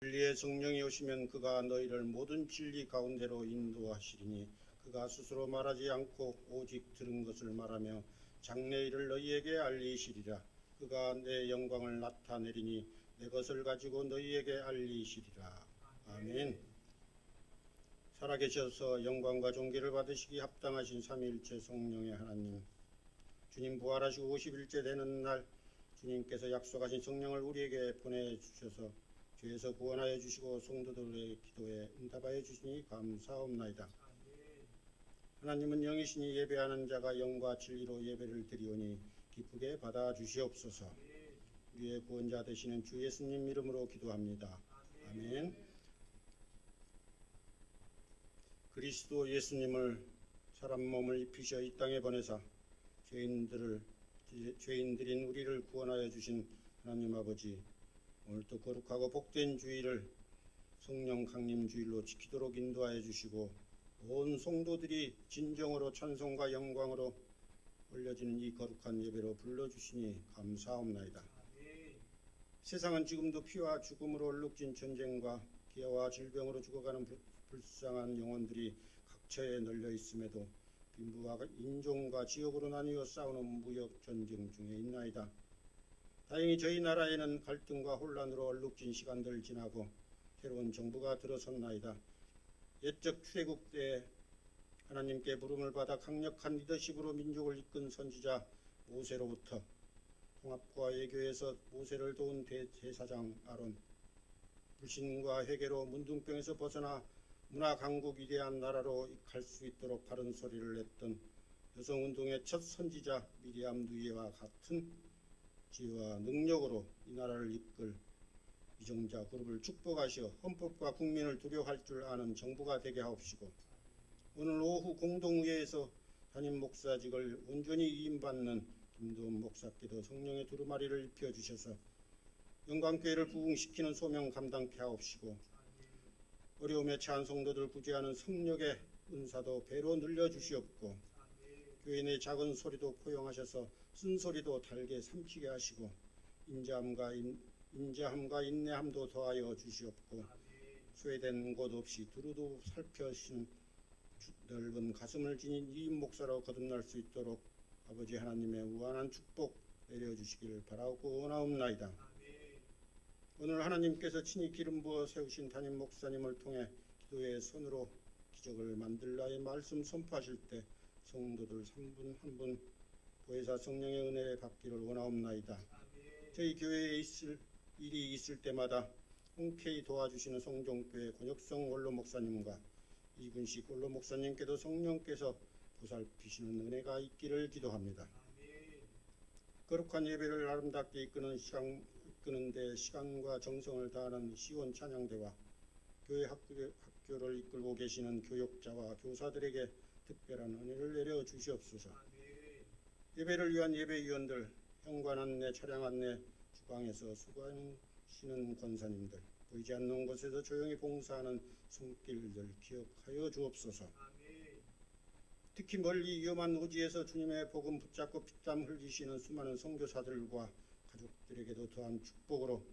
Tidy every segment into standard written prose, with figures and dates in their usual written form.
진리의 성령이 오시면 그가 너희를 모든 진리 가운데로 인도하시리니 그가 스스로 말하지 않고 오직 들은 것을 말하며 장래 일을 너희에게 알리시리라. 그가 내 영광을 나타내리니 내 것을 가지고 너희에게 알리시리라. 아멘. 살아계셔서 영광과 존귀를 받으시기 합당하신 삼위일체 성령의 하나님, 주님 부활하시고 50일째 되는 날 주님께서 약속하신 성령을 우리에게 보내주셔서 죄에서 구원하여 주시고 성도들의 기도에 응답하여 주시니 감사옵나이다. 하나님은 영이시니 예배하는 자가 영과 진리로 예배를 드리오니 기쁘게 받아 주시옵소서. 우리의 구원자 되시는 주 예수님 이름으로 기도합니다. 아멘. 그리스도 예수님을 사람 몸을 입히셔 이 땅에 보내사 죄인들인 우리를 구원하여 주신 하나님 아버지, 오늘도 거룩하고 복된 주일을 성령 강림 주일로 지키도록 인도하여 주시고 온 성도들이 진정으로 찬송과 영광으로 올려지는 이 거룩한 예배로 불러주시니 감사옵나이다. 세상은 지금도 피와 죽음으로 얼룩진 전쟁과 기아와 질병으로 죽어가는 불쌍한 영혼들이 각처에 널려 있음에도 빈부와 인종과 지역으로 나뉘어 싸우는 무역 전쟁 중에 있나이다. 다행히 저희 나라에는 갈등과 혼란으로 얼룩진 시간들 지나고 새로운 정부가 들어섰나이다. 옛적 출애굽 때 하나님께 부름을 받아 강력한 리더십으로 민족을 이끈 선지자 모세로부터 통합과 외교에서 모세를 도운 대제사장 아론, 불신과 회개로 문둥병에서 벗어나 문화 강국 위대한 나라로 갈 수 있도록 바른 소리를 냈던 여성운동의 첫 선지자 미리암 누이와 같은 지혜와 능력으로 이 나라를 이끌 위정자 그룹을 축복하시어 헌법과 국민을 두려워할 줄 아는 정부가 되게 하옵시고, 오늘 오후 공동의회에서 담임 목사직을 온전히 위임받는 김도훈 목사께도 성령의 두루마리를 입혀주셔서 영광교회를 부흥시키는 소명 감당케 하옵시고, 어려움에 처한 성도들 구제하는 성령의 은사도 배로 늘려주시옵고, 교회 내 작은 소리도 포용하셔서 쓴소리도 달게 삼키게 하시고 인자함과 인내함도 더하여 주시옵고, 소외된 곳 없이 두루두루 살펴시는 넓은 가슴을 지닌 이임 목사로 거듭날 수 있도록 아버지 하나님의 무한한 축복 내려주시기를 바라고 원하옵나이다. 오늘 하나님께서 친히 기름 부어 세우신 담임 목사님을 통해 기도의 손으로 기적을 만들라의 말씀 선포하실 때 성도들 한 분 한 분 보혜사 성령의 은혜를 받기를 원하옵나이다. 저희 교회에 일이 있을 때마다 흔쾌히 도와주시는 성종교회 권혁성 원로 목사님과 이근식 원로 목사님께도 성령께서 보살피시는 은혜가 있기를 기도합니다. 거룩한 예배를 아름답게 이끄는데 시간과 정성을 다하는 시원 찬양대와 교회 학교를 이끌고 계시는 교육자와 교사들에게 특별한 은혜를 내려 주시옵소서. 예배를 위한 예배위원들, 현관 안내, 차량 안내, 주방에서 수고하시는 권사님들, 보이지 않는 곳에서 조용히 봉사하는 손길들 기억하여 주옵소서. 특히 멀리 위험한 오지에서 주님의 복음 붙잡고 피땀 흘리시는 수많은 선교사들과 가족들에게도 더한 축복으로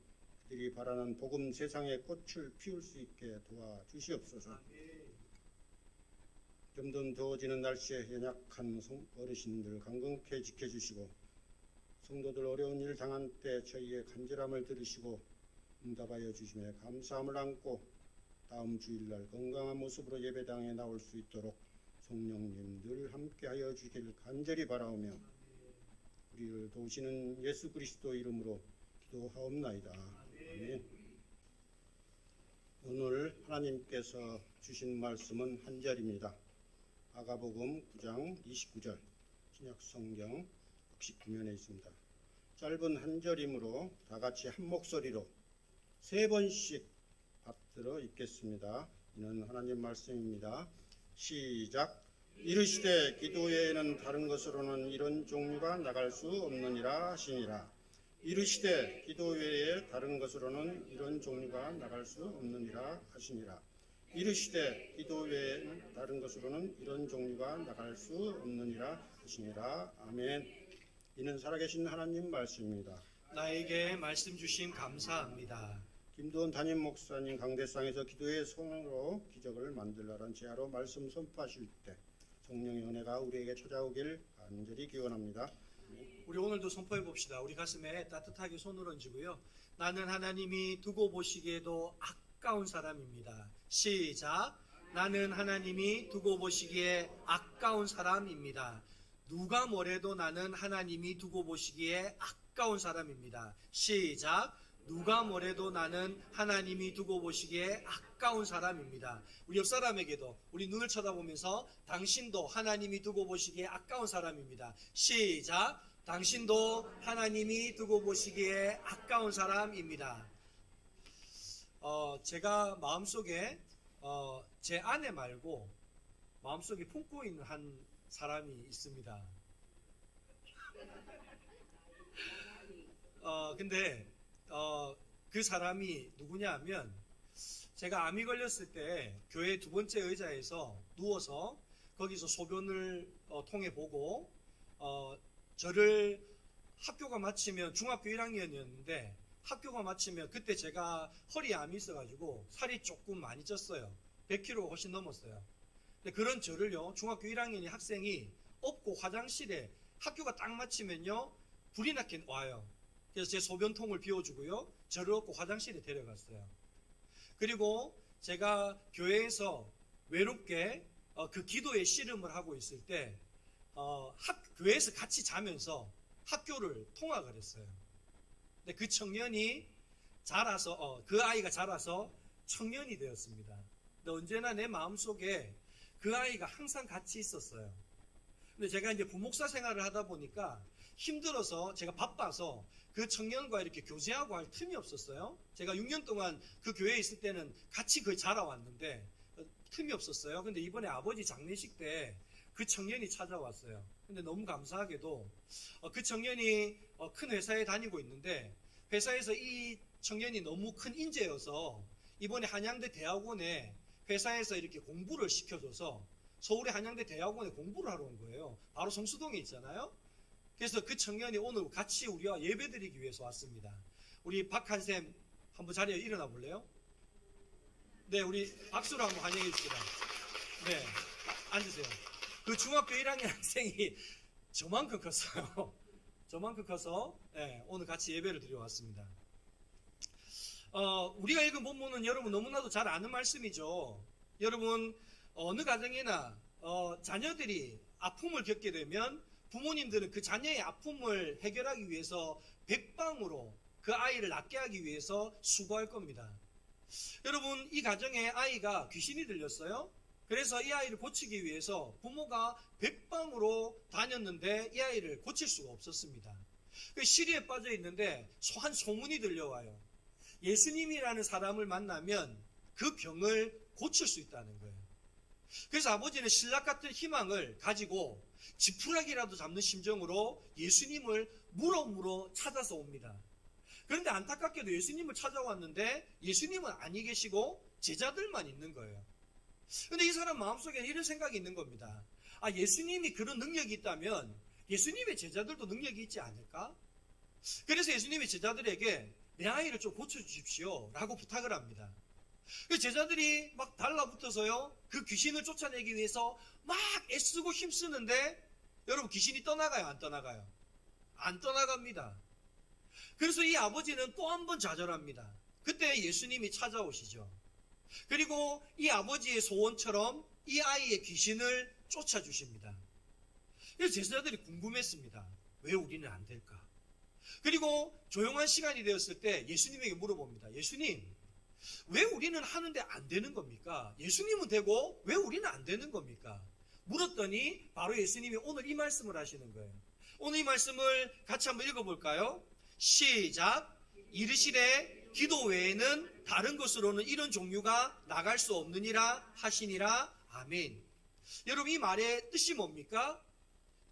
그들이 바라는 복음 세상에 꽃을 피울 수 있게 도와주시옵소서. 점점 더워지는 날씨에 연약한 어르신들 강건케 지켜주시고, 성도들 어려운 일 당한 때 저희의 간절함을 들으시고 응답하여 주심에 감사함을 안고 다음 주일날 건강한 모습으로 예배당에 나올 수 있도록 성령님 늘 함께하여 주길 간절히 바라오며 우리를 도우시는 예수 그리스도 이름으로 기도하옵나이다. 아멘. 오늘 하나님께서 주신 말씀은 한 절입니다. 마가복음 9장 29절, 신약성경 69면에 있습니다. 짧은 한 절이므로 다 같이 한 목소리로 세 번씩 받들어 읽겠습니다. 이는 하나님 말씀입니다. 시작. 이르시되 기도 외에는 다른 것으로는 이런 종류가 나갈 수 없느니라 하시니라. 이르시되 기도 외에 다른 것으로는 이런 종류가 나갈 수 없느니라 하시니라. 이르시되 기도 외에 다른 것으로는 이런 종류가 나갈 수 없느니라 하시니라. 아멘. 이는 살아계신 하나님 말씀입니다. 나에게 말씀 주심 감사합니다. 김도원 담임 목사님 강대상에서 기도의 손으로 기적을 만들라는 제하로 말씀 선포하실 때 성령의 은혜가 우리에게 찾아오길 간절히 기원합니다. 우리 오늘도 선포해 봅시다. 우리 가슴에 따뜻하게 손을 얹고요. 나는 하나님이 두고 보시기에도 아까운 사람입니다. 시작. 나는 하나님이 두고 보시기에 아까운 사람입니다. 누가 뭐래도 나는 하나님이 두고 보시기에 아까운 사람입니다. 시작. 누가 뭐래도 나는 하나님이 두고 보시기에 아까운 사람입니다. 우리 옆 사람에게도 우리 눈을 쳐다보면서 당신도 하나님이 두고 보시기에 아까운 사람입니다. 시작. 당신도 하나님이 두고 보시기에 아까운 사람입니다. 제가 마음속에 제 아내 말고 마음속에 품고 있는 한 사람이 있습니다. 근데 그 사람이 누구냐 하면 제가 암이 걸렸을 때 교회 두 번째 의자에서 누워서 거기서 소변을 통해 보고 저를 학교가 마치면 중학교 1학년이었는데 학교가 마치면 그때 제가 허리에 암이 있어가지고 살이 조금 많이 쪘어요. 100kg가 훨씬 넘었어요. 근데 그런 저를요, 중학교 1학년의 학생이 업고 화장실에 학교가 딱 마치면요 불이 나게 와요. 그래서 제 소변통을 비워주고요, 저를 업고 화장실에 데려갔어요. 그리고 제가 교회에서 외롭게 그 기도의 씨름을 하고 있을 때 교회에서 같이 자면서 학교를 통학을 했어요. 근데 그 청년이 자라서 그 아이가 자라서 청년이 되었습니다. 근데 언제나 내 마음속에 그 아이가 항상 같이 있었어요. 근데 제가 이제 부목사 생활을 하다 보니까 힘들어서 제가 바빠서 그 청년과 이렇게 교제하고 할 틈이 없었어요. 제가 6년 동안 그 교회에 있을 때는 같이 거의 자라왔는데 틈이 없었어요. 근데 이번에 아버지 장례식 때 그 청년이 찾아왔어요. 근데 너무 감사하게도 그 청년이 큰 회사에 다니고 있는데 회사에서 이 청년이 너무 큰 인재여서 이번에 한양대 대학원에 회사에서 이렇게 공부를 시켜줘서 서울의 한양대 대학원에 공부를 하러 온 거예요. 바로 성수동에 있잖아요. 그래서 그 청년이 오늘 같이 우리와 예배드리기 위해서 왔습니다. 우리 박한샘 한번 자리에 일어나 볼래요? 네, 우리 박수로 한번 환영해 주시다. 네, 앉으세요. 그 중학교 1학년 학생이 저만큼 컸어요. 저만큼 커서 네, 오늘 같이 예배를 드리러 왔습니다. 우리가 읽은 본문은 여러분 너무나도 잘 아는 말씀이죠. 여러분 어느 가정이나 자녀들이 아픔을 겪게 되면 부모님들은 그 자녀의 아픔을 해결하기 위해서 백방으로 그 아이를 낫게 하기 위해서 수고할 겁니다. 여러분 이 가정에 아이가 귀신이 들렸어요. 그래서 이 아이를 고치기 위해서 부모가 백방으로 다녔는데 이 아이를 고칠 수가 없었습니다. 시리에 빠져 있는데 한 소문이 들려와요. 예수님이라는 사람을 만나면 그 병을 고칠 수 있다는 거예요. 그래서 아버지는 신락 같은 희망을 가지고 지푸라기라도 잡는 심정으로 예수님을 물어 찾아서 옵니다. 그런데 안타깝게도 예수님을 찾아왔는데 예수님은 아니 계시고 제자들만 있는 거예요. 근데 이 사람 마음속에 이런 생각이 있는 겁니다. 예수님이 그런 능력이 있다면 예수님의 제자들도 능력이 있지 않을까? 그래서 예수님의 제자들에게 내 아이를 좀 고쳐주십시오 라고 부탁을 합니다. 그 제자들이 막 달라붙어서요, 그 귀신을 쫓아내기 위해서 막 애쓰고 힘쓰는데 여러분 귀신이 떠나가요, 안 떠나가요? 안 떠나갑니다. 그래서 이 아버지는 또 한 번 좌절합니다. 그때 예수님이 찾아오시죠. 그리고 이 아버지의 소원처럼 이 아이의 귀신을 쫓아주십니다. 그래서 제자들이 궁금했습니다. 왜 우리는 안 될까? 그리고 조용한 시간이 되었을 때 예수님에게 물어봅니다. 예수님, 왜 우리는 하는데 안 되는 겁니까? 예수님은 되고 왜 우리는 안 되는 겁니까? 물었더니 바로 예수님이 오늘 이 말씀을 하시는 거예요. 오늘 이 말씀을 같이 한번 읽어볼까요? 시작. 이르시되 기도 외에는 다른 것으로는 이런 종류가 나갈 수 없느니라 하시니라. 아멘. 여러분 이 말의 뜻이 뭡니까?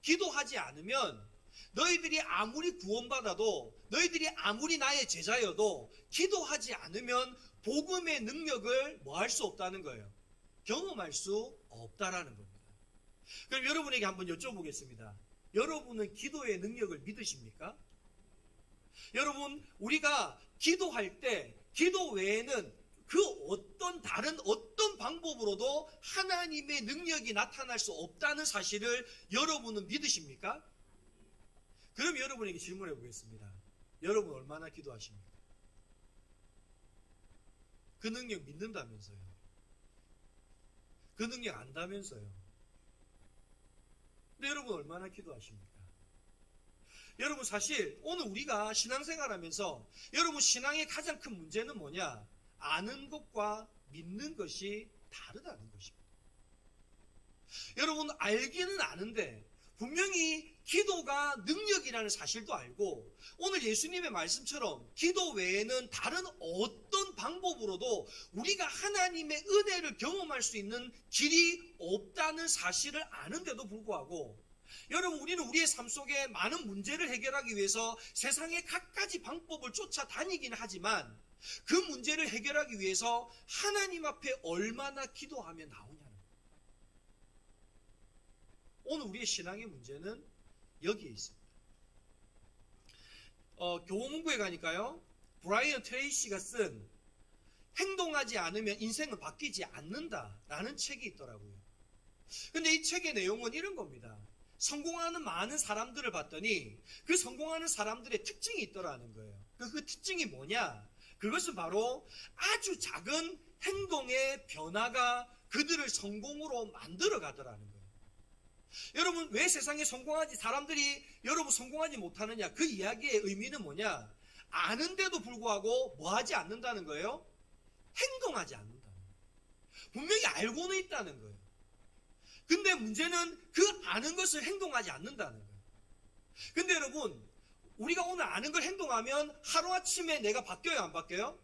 기도하지 않으면 너희들이 아무리 구원받아도 너희들이 아무리 나의 제자여도 기도하지 않으면 복음의 능력을 뭐 할 수 없다는 거예요. 경험할 수 없다라는 겁니다. 그럼 여러분에게 한번 여쭤보겠습니다. 여러분은 기도의 능력을 믿으십니까? 여러분 우리가 기도할 때 기도 외에는 그 어떤 다른 어떤 방법으로도 하나님의 능력이 나타날 수 없다는 사실을 여러분은 믿으십니까? 그럼 여러분에게 질문해 보겠습니다. 여러분 얼마나 기도하십니까? 그 능력 믿는다면서요. 그 능력 안다면서요. 근데 여러분 얼마나 기도하십니까? 여러분 사실 오늘 우리가 신앙생활하면서 여러분 신앙의 가장 큰 문제는 뭐냐? 아는 것과 믿는 것이 다르다는 것입니다. 여러분 알기는 아는데 분명히 기도가 능력이라는 사실도 알고 오늘 예수님의 말씀처럼 기도 외에는 다른 어떤 방법으로도 우리가 하나님의 은혜를 경험할 수 있는 길이 없다는 사실을 아는데도 불구하고 여러분 우리는 우리의 삶 속에 많은 문제를 해결하기 위해서 세상의 갖가지 방법을 쫓아다니긴 하지만 그 문제를 해결하기 위해서 하나님 앞에 얼마나 기도하면 나오냐는 거예요. 오늘 우리의 신앙의 문제는 여기에 있습니다. 교보문고에 가니까요. 브라이언 트레이시가 쓴 행동하지 않으면 인생은 바뀌지 않는다라는 책이 있더라고요. 근데 이 책의 내용은 이런 겁니다. 성공하는 많은 사람들을 봤더니 그 성공하는 사람들의 특징이 있더라는 거예요. 그 특징이 뭐냐? 그것은 바로 아주 작은 행동의 변화가 그들을 성공으로 만들어 가더라는 거예요. 여러분 왜 세상에 사람들이 여러분 성공하지 못하느냐? 그 이야기의 의미는 뭐냐? 아는데도 불구하고 뭐 하지 않는다는 거예요? 행동하지 않는다는 거예요. 분명히 알고는 있다는 거예요. 근데 문제는 그 아는 것을 행동하지 않는다는 거예요. 근데 여러분 우리가 오늘 아는 걸 행동하면 하루아침에 내가 바뀌어요, 안 바뀌어요?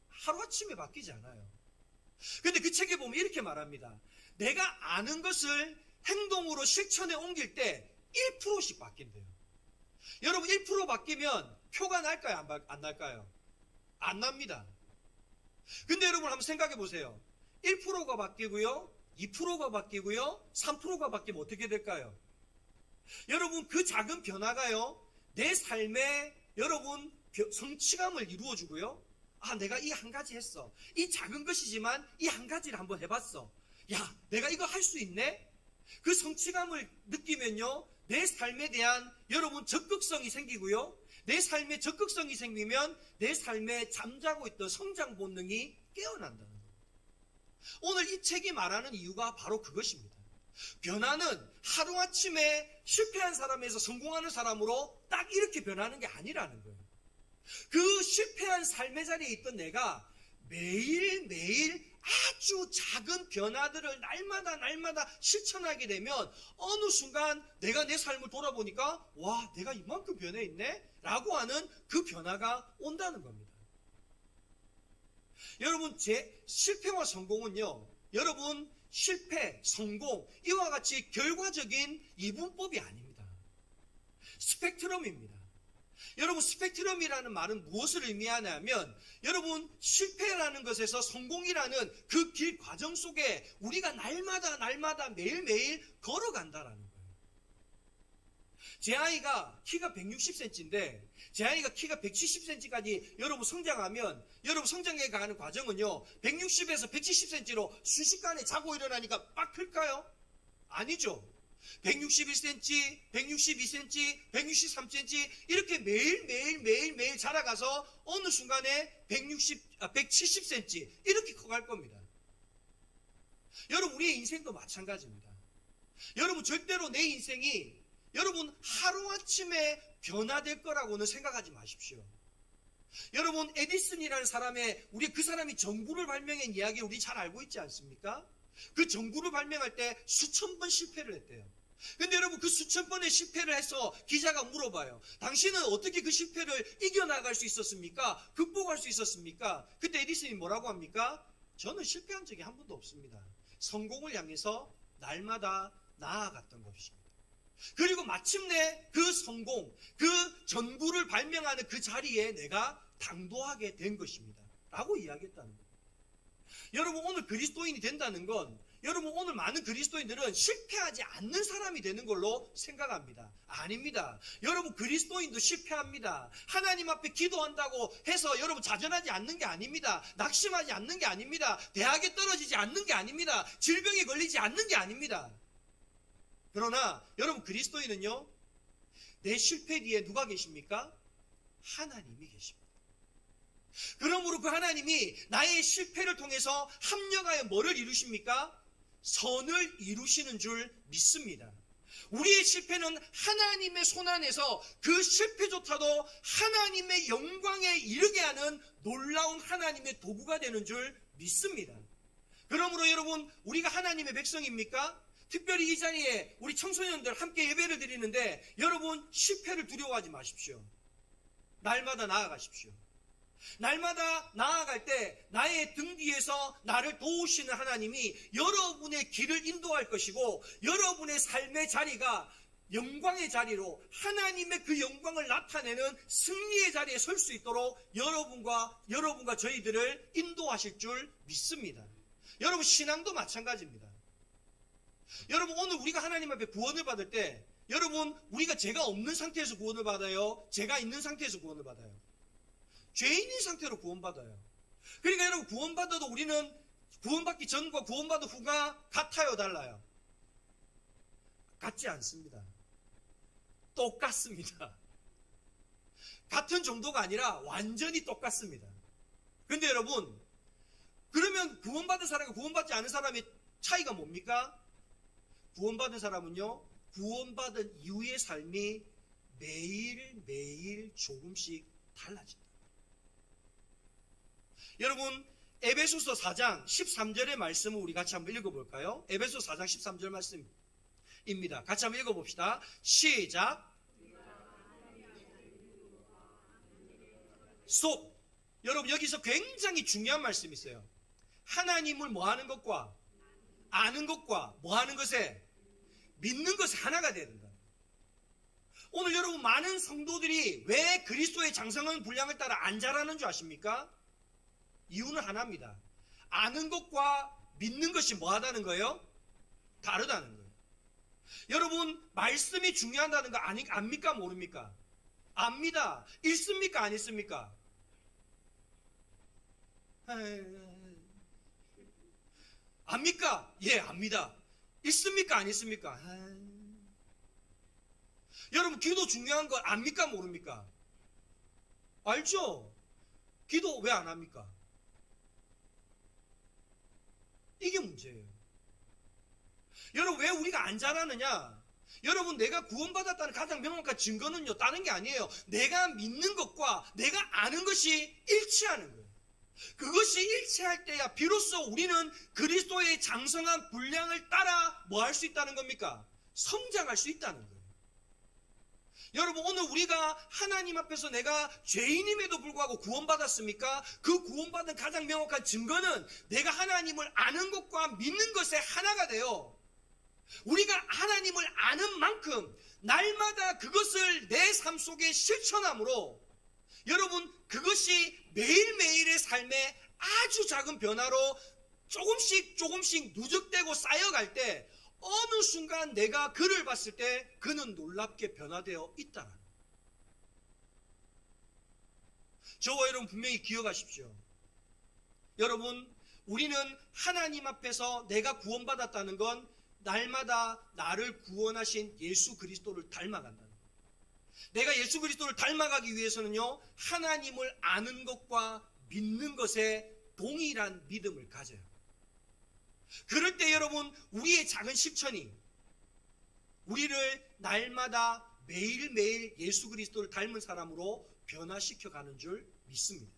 하루아침에 바뀌지 않아요. 근데 그 책에 보면 이렇게 말합니다. 내가 아는 것을 행동으로 실천에 옮길 때 1%씩 바뀐대요. 여러분 1% 바뀌면 표가 날까요, 안 날까요? 안 납니다. 근데 여러분 한번 생각해 보세요. 1%가 바뀌고요, 2%가 바뀌고요, 3%가 바뀌면 어떻게 될까요? 여러분 그 작은 변화가요, 내 삶에 여러분 성취감을 이루어주고요. 아, 내가 이 한 가지 했어. 이 작은 것이지만 이 한 가지를 한번 해봤어. 야, 내가 이거 할 수 있네? 그 성취감을 느끼면요, 내 삶에 대한 여러분 적극성이 생기고요. 내 삶에 적극성이 생기면 내 삶에 잠자고 있던 성장 본능이 깨어난다는 겁니다. 오늘 이 책이 말하는 이유가 바로 그것입니다. 변화는 하루아침에 실패한 사람에서 성공하는 사람으로 딱 이렇게 변하는 게 아니라는 거예요. 그 실패한 삶의 자리에 있던 내가 매일매일 아주 작은 변화들을 날마다 실천하게 되면 어느 순간 내가 내 삶을 돌아보니까 와, 내가 이만큼 변해있네? 라고 하는 그 변화가 온다는 겁니다. 여러분, 제 실패와 성공은요, 여러분 실패, 성공 이와 같이 결과적인 이분법이 아닙니다. 스펙트럼입니다. 여러분 스펙트럼이라는 말은 무엇을 의미하냐면 여러분 실패라는 것에서 성공이라는 그 길 과정 속에 우리가 날마다 매일매일 걸어간다라는 거예요. 제 아이가 키가 160cm인데 제 아이가 키가 170cm까지 여러분 성장하면 여러분 성장해 가는 과정은요 160에서 170cm로 순식간에 자고 일어나니까 빡 클까요? 아니죠. 161cm, 162cm, 163cm 이렇게 매일 자라가서 어느 순간에 170cm 이렇게 커갈 겁니다. 여러분 우리의 인생도 마찬가지입니다. 여러분 절대로 내 인생이 여러분 하루아침에 변화될 거라고는 생각하지 마십시오. 여러분 에디슨이라는 사람의 우리 그 사람이 전구를 발명한 이야기 우리 잘 알고 있지 않습니까? 그 전구를 발명할 때 수천 번 실패를 했대요. 근데 여러분 그 수천 번의 실패를 해서 기자가 물어봐요. 당신은 어떻게 그 실패를 이겨나갈 수 있었습니까? 극복할 수 있었습니까? 그때 에디슨이 뭐라고 합니까? 저는 실패한 적이 한 번도 없습니다. 성공을 향해서 날마다 나아갔던 것입니다. 그리고 마침내 그 성공, 그 전구를 발명하는 그 자리에 내가 당도하게 된 것입니다. 라고 이야기했다는 거예요. 여러분 오늘 그리스도인이 된다는 건 여러분 오늘 많은 그리스도인들은 실패하지 않는 사람이 되는 걸로 생각합니다. 아닙니다. 여러분 그리스도인도 실패합니다. 하나님 앞에 기도한다고 해서 여러분 좌절하지 않는 게 아닙니다. 낙심하지 않는 게 아닙니다. 대학에 떨어지지 않는 게 아닙니다. 질병에 걸리지 않는 게 아닙니다. 그러나 여러분 그리스도인은요, 내 실패 뒤에 누가 계십니까? 하나님이 계십니다. 그러므로 그 하나님이 나의 실패를 통해서 합력하여 뭐를 이루십니까? 선을 이루시는 줄 믿습니다. 우리의 실패는 하나님의 손안에서 그 실패조차도 하나님의 영광에 이르게 하는 놀라운 하나님의 도구가 되는 줄 믿습니다. 그러므로 여러분, 우리가 하나님의 백성입니까? 특별히 이 자리에 우리 청소년들 함께 예배를 드리는데 여러분 실패를 두려워하지 마십시오. 날마다 나아가십시오. 날마다 나아갈 때 나의 등 뒤에서 나를 도우시는 하나님이 여러분의 길을 인도할 것이고 여러분의 삶의 자리가 영광의 자리로 하나님의 그 영광을 나타내는 승리의 자리에 설 수 있도록 여러분과 저희들을 인도하실 줄 믿습니다. 여러분 신앙도 마찬가지입니다. 여러분 오늘 우리가 하나님 앞에 구원을 받을 때 여러분 우리가 죄가 없는 상태에서 구원을 받아요? 죄가 있는 상태에서 구원을 받아요? 죄인인 상태로 구원받아요. 그러니까 여러분 구원받아도 우리는 구원받기 전과 구원받은 후가 같아요, 달라요? 같지 않습니다. 똑같습니다. 같은 정도가 아니라 완전히 똑같습니다. 근데 여러분, 그러면 구원받은 사람과 구원받지 않은 사람의 차이가 뭡니까? 구원받은 사람은요, 구원받은 이후의 삶이 매일매일 조금씩 달라집니다. 여러분 에베소서 4장 13절의 말씀을 우리 같이 한번 읽어볼까요? 에베소 4장 13절 말씀입니다. 같이 한번 읽어봅시다. 시작. 여러분 여기서 굉장히 중요한 말씀이 있어요. 하나님을 뭐하는 것과 아는 것과 뭐하는 것에 믿는 것에 하나가 돼야 된다. 오늘 여러분 많은 성도들이 왜 그리스도의 장성한 분량을 따라 안 자라는 줄 아십니까? 이유는 하나입니다. 아는 것과 믿는 것이 뭐하다는 거예요? 다르다는 거예요. 여러분 말씀이 중요하다는 거 압니까 모릅니까? 압니다. 읽습니까 안 읽습니까? 압니까? 예, 압니다. 읽습니까 안 읽습니까? 여러분 기도 중요한 거 압니까 모릅니까? 알죠? 기도 왜 안 합니까? 이게 문제예요. 여러분 왜 우리가 안 잘하느냐? 여러분 내가 구원받았다는 가장 명확한 증거는요 다른 게 아니에요. 내가 믿는 것과 내가 아는 것이 일치하는 거예요. 그것이 일치할 때야 비로소 우리는 그리스도의 장성한 분량을 따라 뭐 할 수 있다는 겁니까? 성장할 수 있다는 거예요. 여러분 오늘 우리가 하나님 앞에서 내가 죄인임에도 불구하고 구원받았습니까? 그 구원받은 가장 명확한 증거는 내가 하나님을 아는 것과 믿는 것에 하나가 돼요. 우리가 하나님을 아는 만큼 날마다 그것을 내 삶 속에 실천함으로 여러분 그것이 매일매일의 삶에 아주 작은 변화로 조금씩 누적되고 쌓여갈 때 어느 순간 내가 그를 봤을 때 그는 놀랍게 변화되어 있다. 저와 여러분 분명히 기억하십시오. 여러분 우리는 하나님 앞에서 내가 구원받았다는 건 날마다 나를 구원하신 예수 그리스도를 닮아간다는 거예요. 내가 예수 그리스도를 닮아가기 위해서는요 하나님을 아는 것과 믿는 것에 동일한 믿음을 가져요. 그럴 때 여러분 우리의 작은 실천이 우리를 날마다 매일매일 예수 그리스도를 닮은 사람으로 변화시켜가는 줄 믿습니다.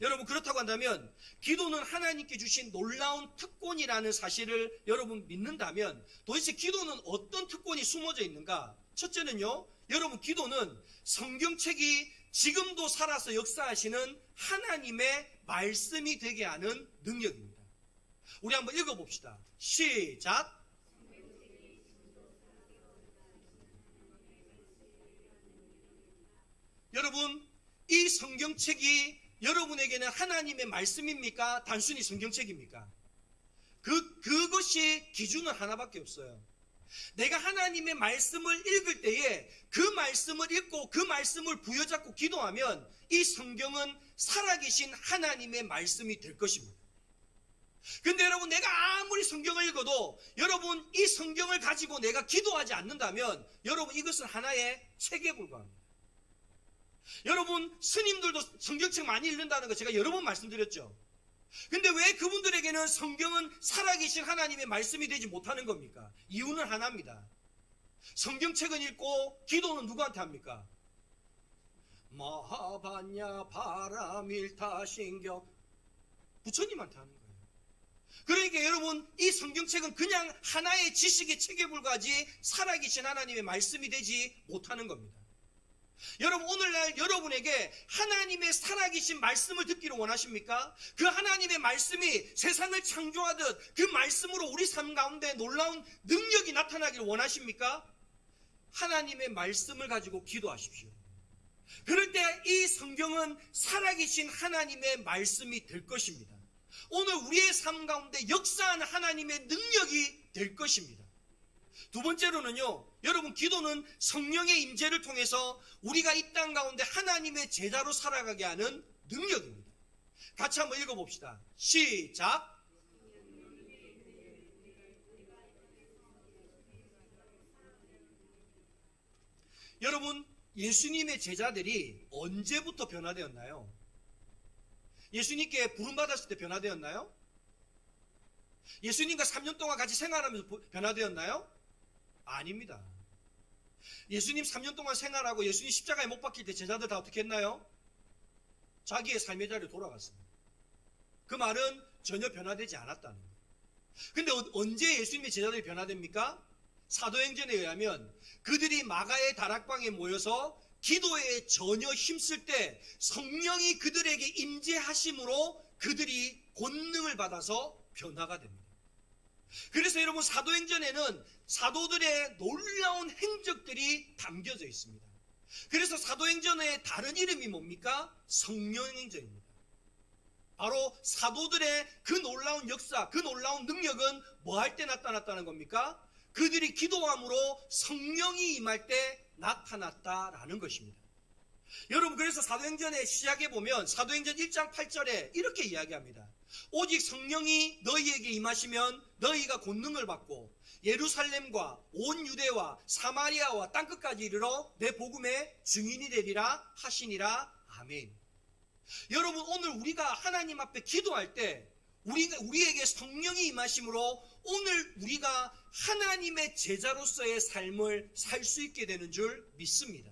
여러분 그렇다고 한다면 기도는 하나님께 주신 놀라운 특권이라는 사실을 여러분 믿는다면 도대체 기도는 어떤 특권이 숨어져 있는가? 첫째는요 여러분 기도는 성경책이 지금도 살아서 역사하시는 하나님의 말씀이 되게 하는 능력입니다. 우리 한번 읽어봅시다. 시작. 여러분 이 성경책이 여러분에게는 하나님의 말씀입니까? 단순히 성경책입니까? 그것이 기준은 하나밖에 없어요. 내가 하나님의 말씀을 읽을 때에 그 말씀을 읽고 그 말씀을 부여잡고 기도하면 이 성경은 살아계신 하나님의 말씀이 될 것입니다. 근데 여러분, 내가 아무리 성경을 읽어도 여러분 이 성경을 가지고 내가 기도하지 않는다면 여러분 이것은 하나의 책에 불과합니다. 여러분, 스님들도 성경책 많이 읽는다는 거 제가 여러 번 말씀드렸죠. 근데 왜 그분들에게는 성경은 살아계신 하나님의 말씀이 되지 못하는 겁니까? 이유는 하나입니다. 성경책은 읽고 기도는 누구한테 합니까? 마하반야 바라밀타신경, 부처님한테 하는 거예요. 그러니까 여러분, 이 성경책은 그냥 하나의 지식의 책에 불과하지 살아계신 하나님의 말씀이 되지 못하는 겁니다. 여러분, 오늘날 여러분에게 하나님의 살아계신 말씀을 듣기를 원하십니까? 그 하나님의 말씀이 세상을 창조하듯 그 말씀으로 우리 삶 가운데 놀라운 능력이 나타나기를 원하십니까? 하나님의 말씀을 가지고 기도하십시오. 그럴 때 이 성경은 살아계신 하나님의 말씀이 될 것입니다. 오늘 우리의 삶 가운데 역사하는 하나님의 능력이 될 것입니다. 두 번째로는요, 여러분, 기도는 성령의 임재를 통해서 우리가 이 땅 가운데 하나님의 제자로 살아가게 하는 능력입니다. 같이 한번 읽어봅시다. 시작. 여러분, 예수님의 제자들이 언제부터 변화되었나요? 예수님께 부름받았을 때 변화되었나요? 예수님과 3년 동안 같이 생활하면서 변화되었나요? 아닙니다. 예수님 3년 동안 생활하고 예수님 십자가에 못 박힐 때 제자들 다 어떻게 했나요? 자기의 삶의 자리로 돌아갔습니다. 그 말은 전혀 변화되지 않았다는 거예요. 근데 언제 예수님의 제자들이 변화됩니까? 사도행전에 의하면 그들이 마가의 다락방에 모여서 기도에 전혀 힘쓸 때 성령이 그들에게 임재하심으로 그들이 권능을 받아서 변화가 됩니다. 그래서 여러분, 사도행전에는 사도들의 놀라운 행적들이 담겨져 있습니다. 그래서 사도행전의 다른 이름이 뭡니까? 성령행전입니다. 바로 사도들의 그 놀라운 역사, 그 놀라운 능력은 뭐 할 때 나타났다는 겁니까? 그들이 기도함으로 성령이 임할 때 나타났다라는 것입니다. 여러분, 그래서 사도행전의 시작에 보면 사도행전 1장 8절에 이렇게 이야기합니다. 오직 성령이 너희에게 임하시면 너희가 권능을 받고 예루살렘과 온 유대와 사마리아와 땅끝까지 이르러 내 복음의 증인이 되리라 하시니라. 아멘. 여러분, 오늘 우리가 하나님 앞에 기도할 때 우리에게 성령이 임하심으로 오늘 우리가 하나님의 제자로서의 삶을 살 수 있게 되는 줄 믿습니다.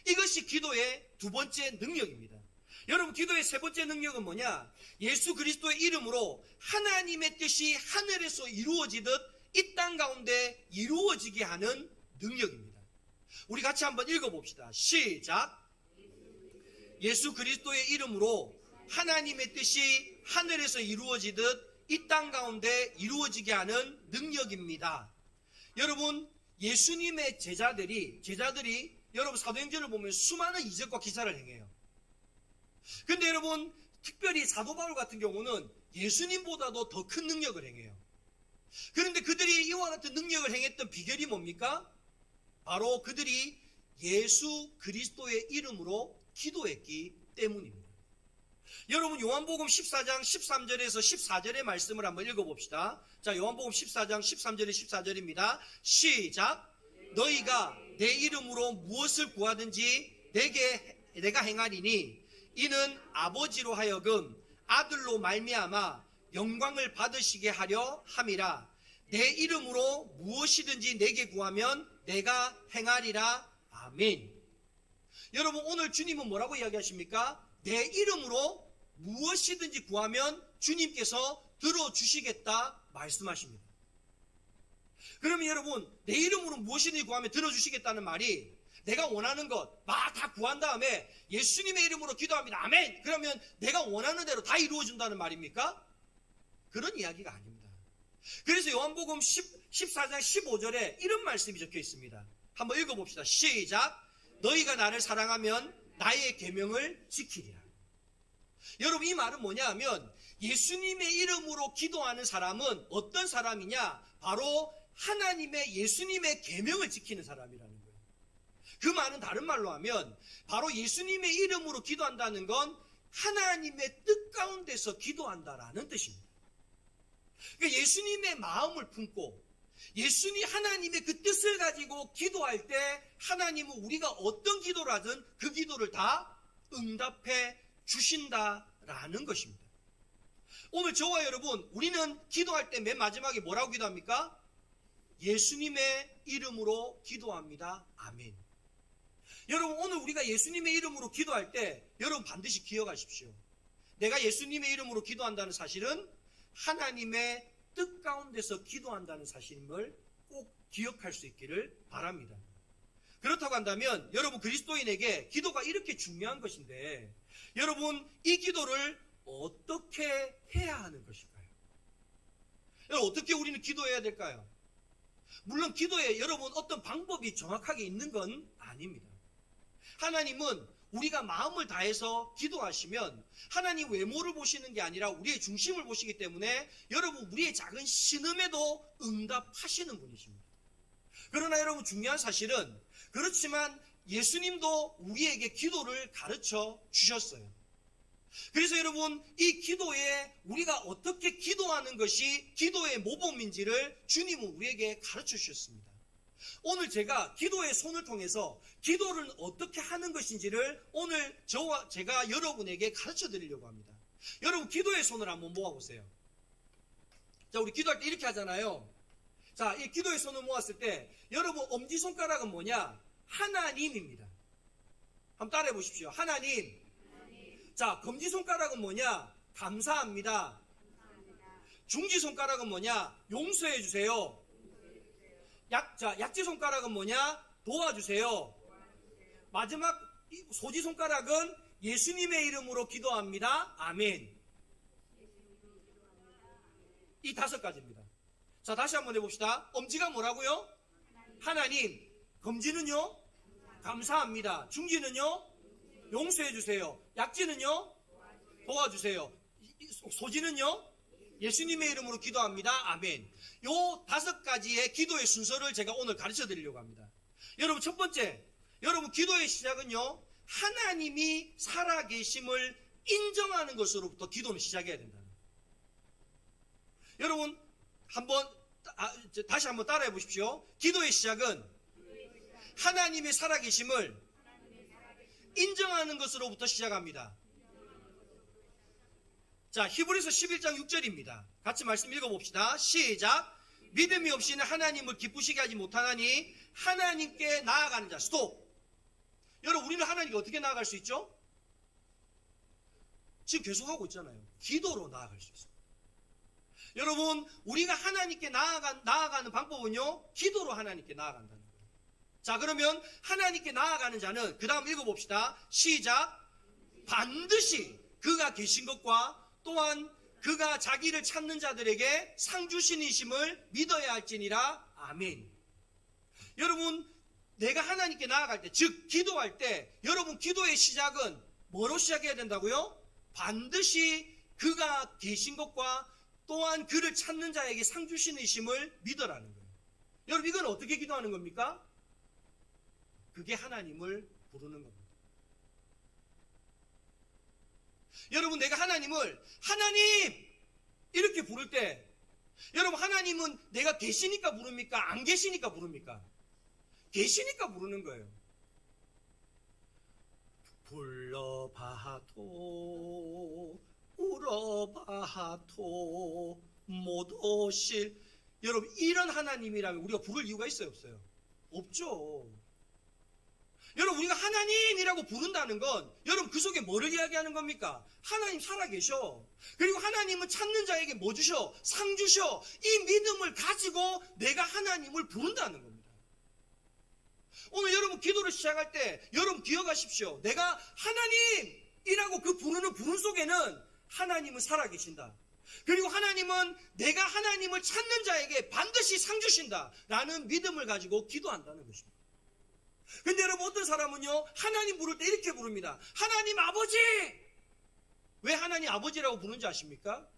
이것이 기도의 두 번째 능력입니다. 여러분, 기도의 세 번째 능력은 뭐냐? 예수 그리스도의 이름으로 하나님의 뜻이 하늘에서 이루어지듯 이 땅 가운데 이루어지게 하는 능력입니다. 우리 같이 한번 읽어봅시다. 시작. 예수 그리스도의 이름으로 하나님의 뜻이 하늘에서 이루어지듯 이 땅 가운데 이루어지게 하는 능력입니다. 여러분, 예수님의 제자들이 여러분 사도행전을 보면 수많은 이적과 기사를 행해요. 근데 여러분, 특별히 사도 바울 같은 경우는 예수님보다도 더 큰 능력을 행해요. 그런데 그들이 이와 같은 능력을 행했던 비결이 뭡니까? 바로 그들이 예수 그리스도의 이름으로 기도했기 때문입니다. 여러분, 요한복음 14장 13절에서 14절의 말씀을 한번 읽어봅시다. 자, 요한복음 14장 13절에 14절입니다. 시작. 너희가 내 이름으로 무엇을 구하든지 내가 행하리니 이는 아버지로 하여금 아들로 말미암아 영광을 받으시게 하려 함이라. 내 이름으로 무엇이든지 내게 구하면 내가 행하리라. 아멘. 여러분, 오늘 주님은 뭐라고 이야기하십니까? 내 이름으로 무엇이든지 구하면 주님께서 들어주시겠다 말씀하십니다. 그러면 여러분, 내 이름으로 무엇이든지 구하면 들어주시겠다는 말이 내가 원하는 것 막 다 구한 다음에 예수님의 이름으로 기도합니다. 아멘. 그러면 내가 원하는 대로 다 이루어준다는 말입니까? 그런 이야기가 아닙니다. 그래서 요한복음 14장 15절에 이런 말씀이 적혀 있습니다. 한번 읽어봅시다. 시작. 너희가 나를 사랑하면 나의 계명을 지키리라. 여러분, 이 말은 뭐냐 하면 예수님의 이름으로 기도하는 사람은 어떤 사람이냐? 바로 하나님의 예수님의 계명을 지키는 사람이라는 거예요. 그 말은 다른 말로 하면 바로 예수님의 이름으로 기도한다는 건 하나님의 뜻 가운데서 기도한다라는 뜻입니다. 그러니까 예수님의 마음을 품고 하나님의 그 뜻을 가지고 기도할 때 하나님은 우리가 어떤 기도를 하든 그 기도를 다 응답해 주신다라는 것입니다. 오늘 저와 여러분, 우리는 기도할 때 맨 마지막에 뭐라고 기도합니까? 예수님의 이름으로 기도합니다. 아멘. 여러분, 오늘 우리가 예수님의 이름으로 기도할 때 여러분 반드시 기억하십시오. 내가 예수님의 이름으로 기도한다는 사실은 하나님의 뜻 가운데서 기도한다는 사실임을 꼭 기억할 수 있기를 바랍니다. 그렇다고 한다면 여러분, 그리스도인에게 기도가 이렇게 중요한 것인데 여러분, 이 기도를 어떻게 해야 하는 것일까요? 여러분, 어떻게 우리는 기도해야 될까요? 물론 기도에 여러분 어떤 방법이 정확하게 있는 건 아닙니다. 하나님은 우리가 마음을 다해서 기도하시면 하나님 외모를 보시는 게 아니라 우리의 중심을 보시기 때문에 여러분, 우리의 작은 신음에도 응답하시는 분이십니다. 그러나 여러분, 중요한 사실은 그렇지만 예수님도 우리에게 기도를 가르쳐 주셨어요. 그래서 여러분, 이 기도에 우리가 어떻게 기도하는 것이 기도의 모범인지를 주님은 우리에게 가르쳐 주셨습니다. 오늘 제가 기도의 손을 통해서 기도를 어떻게 하는 것인지를 오늘 제가 여러분에게 가르쳐 드리려고 합니다. 여러분, 기도의 손을 한번 모아보세요. 자, 우리 기도할 때 이렇게 하잖아요. 자, 이 기도의 손을 모았을 때 여러분, 엄지손가락은 뭐냐? 하나님입니다. 한번 따라해 보십시오. 하나님. 자, 검지손가락은 뭐냐? 감사합니다. 중지손가락은 뭐냐? 용서해 주세요. 약지손가락은 뭐냐? 도와주세요. 마지막 소지손가락은 예수님의 이름으로 기도합니다. 아멘. 이 5가지입니다. 자, 다시 한번 해봅시다. 엄지가 뭐라고요? 하나님. 검지는요? 감사합니다. 중지는요? 용서해 주세요. 약지는요? 도와주세요. 소지는요? 예수님의 이름으로 기도합니다. 아멘. 요 5가지의 기도의 순서를 제가 오늘 가르쳐 드리려고 합니다. 여러분, 첫 번째, 여러분, 기도의 시작은요, 하나님이 살아계심을 인정하는 것으로부터 기도는 시작해야 된다. 여러분, 다시 한번 따라해 보십시오. 기도의 시작은 하나님의 살아계심을 인정하는 것으로부터 시작합니다. 자, 히브리서 11장 6절입니다. 같이 말씀 읽어봅시다. 시작. 믿음이 없이는 하나님을 기쁘시게 하지 못하나니 하나님께 나아가는 자. 스톱. 여러분, 우리는 하나님께 어떻게 나아갈 수 있죠? 지금 계속하고 있잖아요. 기도로 나아갈 수 있어요. 여러분, 우리가 하나님께 나아가는 방법은요, 기도로 하나님께 나아간다는 거예요. 자, 그러면 하나님께 나아가는 자는 그 다음 읽어봅시다. 시작. 반드시 그가 계신 것과 또한 그가 자기를 찾는 자들에게 상 주신이심을 믿어야 할지니라. 아멘. 여러분, 내가 하나님께 나아갈 때, 즉 기도할 때, 여러분, 기도의 시작은 뭐로 시작해야 된다고요? 반드시 그가 계신 것과 또한 그를 찾는 자에게 상 주신이심을 믿어라는 거예요. 여러분, 이건 어떻게 기도하는 겁니까? 그게 하나님을 부르는 겁니다. 여러분, 내가 하나님을 하나님 이렇게 부를 때 여러분, 하나님은 내가 계시니까 부릅니까? 안 계시니까 부릅니까? 계시니까 부르는 거예요. 불러봐도 울어봐도 못 오실, 여러분, 이런 하나님이라면 우리가 부를 이유가 있어요, 없어요? 없죠. 여러분, 우리가 하나님이라고 부른다는 건 여러분, 그 속에 뭐를 이야기하는 겁니까? 하나님 살아계셔. 그리고 하나님은 찾는 자에게 뭐 주셔? 상 주셔. 이 믿음을 가지고 내가 하나님을 부른다는 겁니다. 오늘 여러분, 기도를 시작할 때 여러분 기억하십시오. 내가 하나님이라고 그 부르는 부름 속에는 하나님은 살아계신다. 그리고 하나님은 내가 하나님을 찾는 자에게 반드시 상 주신다 라는 믿음을 가지고 기도한다는 것입니다. 근데 여러분, 어떤 사람은요, 하나님 부를 때 이렇게 부릅니다. 하나님 아버지! 왜 하나님 아버지라고 부르는지 아십니까?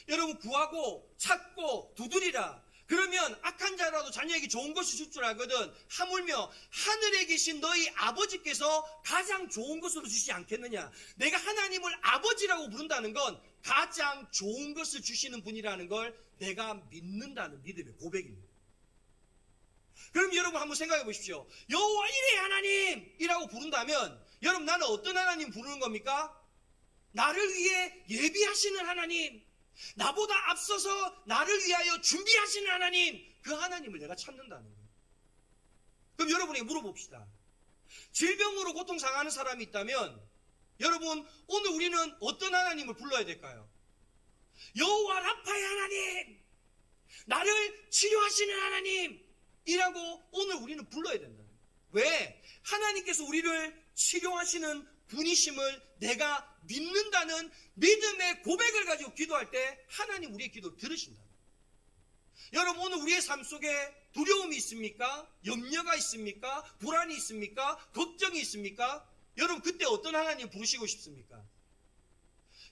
여러분, 구하고 찾고 두드리라. 그러면 악한 자라도 자녀에게 좋은 것을 줄 줄 알거든. 하물며 하늘에 계신 너희 아버지께서 가장 좋은 것으로 주시지 않겠느냐. 내가 하나님을 아버지라고 부른다는 건 가장 좋은 것을 주시는 분이라는 걸 내가 믿는다는 믿음의 고백입니다. 그럼 여러분 한번 생각해 보십시오. 여호와 이레 하나님이라고 부른다면 여러분, 나는 어떤 하나님 부르는 겁니까? 나를 위해 예비하시는 하나님, 나보다 앞서서 나를 위하여 준비하시는 하나님, 그 하나님을 내가 찾는다는 거예요. 그럼 여러분에게 물어봅시다. 질병으로 고통당하는 사람이 있다면 여러분, 오늘 우리는 어떤 하나님을 불러야 될까요? 여호와 라파의 하나님, 나를 치료하시는 하나님이라고 오늘 우리는 불러야 된다. 왜? 하나님께서 우리를 치료하시는 분이심을 내가 믿는다는 믿음의 고백을 가지고 기도할 때 하나님 우리의 기도를 들으신다. 여러분, 오늘 우리의 삶 속에 두려움이 있습니까? 염려가 있습니까? 불안이 있습니까? 걱정이 있습니까? 여러분, 그때 어떤 하나님 부르시고 싶습니까?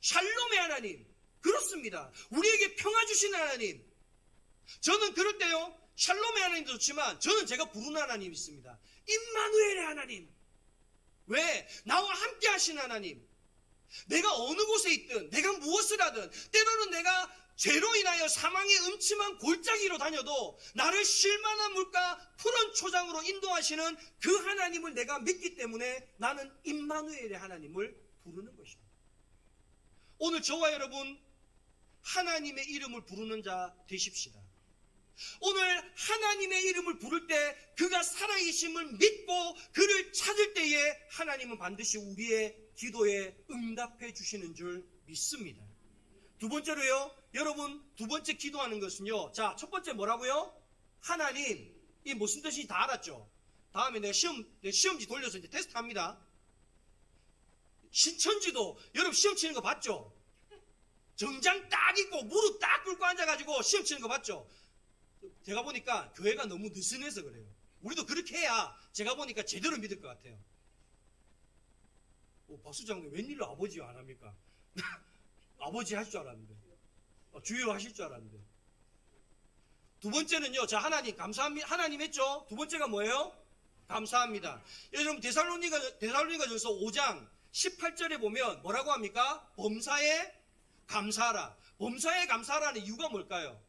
샬롬의 하나님. 그렇습니다. 우리에게 평화 주시는 하나님. 저는 그럴 때요, 샬롬의 하나님도 좋지만 저는 제가 부르는 하나님이 있습니다. 임마누엘의 하나님. 왜? 나와 함께 하신 하나님. 내가 어느 곳에 있든, 내가 무엇을 하든, 때로는 내가 죄로 인하여 사망의 음침한 골짜기로 다녀도 나를 쉴만한 물가 푸른 초장으로 인도하시는 그 하나님을 내가 믿기 때문에 나는 임마누엘의 하나님을 부르는 것입니다. 오늘 저와 여러분, 하나님의 이름을 부르는 자 되십시다. 오늘 하나님의 이름을 부를 때 그가 살아계심을 믿고 그를 찾을 때에 하나님은 반드시 우리의 기도에 응답해 주시는 줄 믿습니다. 두 번째로요, 여러분, 두 번째 기도하는 것은요, 자, 첫 번째 뭐라고요? 하나님, 이 무슨 뜻인지 다 알았죠? 다음에 내가 시험지 돌려서 이제 테스트 합니다. 신천지도 여러분 시험 치는 거 봤죠? 정장 딱 입고 무릎 딱 꿇고 앉아가지고 시험 치는 거 봤죠? 제가 보니까 교회가 너무 느슨해서 그래요. 우리도 그렇게 해야 제가 보니까 제대로 믿을 것 같아요. 박수장님, 웬일로 아버지 안 합니까? 아버지 하실 줄 알았는데, 주여 하실 줄 알았는데. 두 번째는요, 자, 하나님 감사합니다. 하나님 했죠? 두 번째가 뭐예요? 감사합니다. 여러분, 데살로니가전서 5장 18절에 보면 뭐라고 합니까? 범사에 감사하라. 범사에 감사하라는 이유가 뭘까요?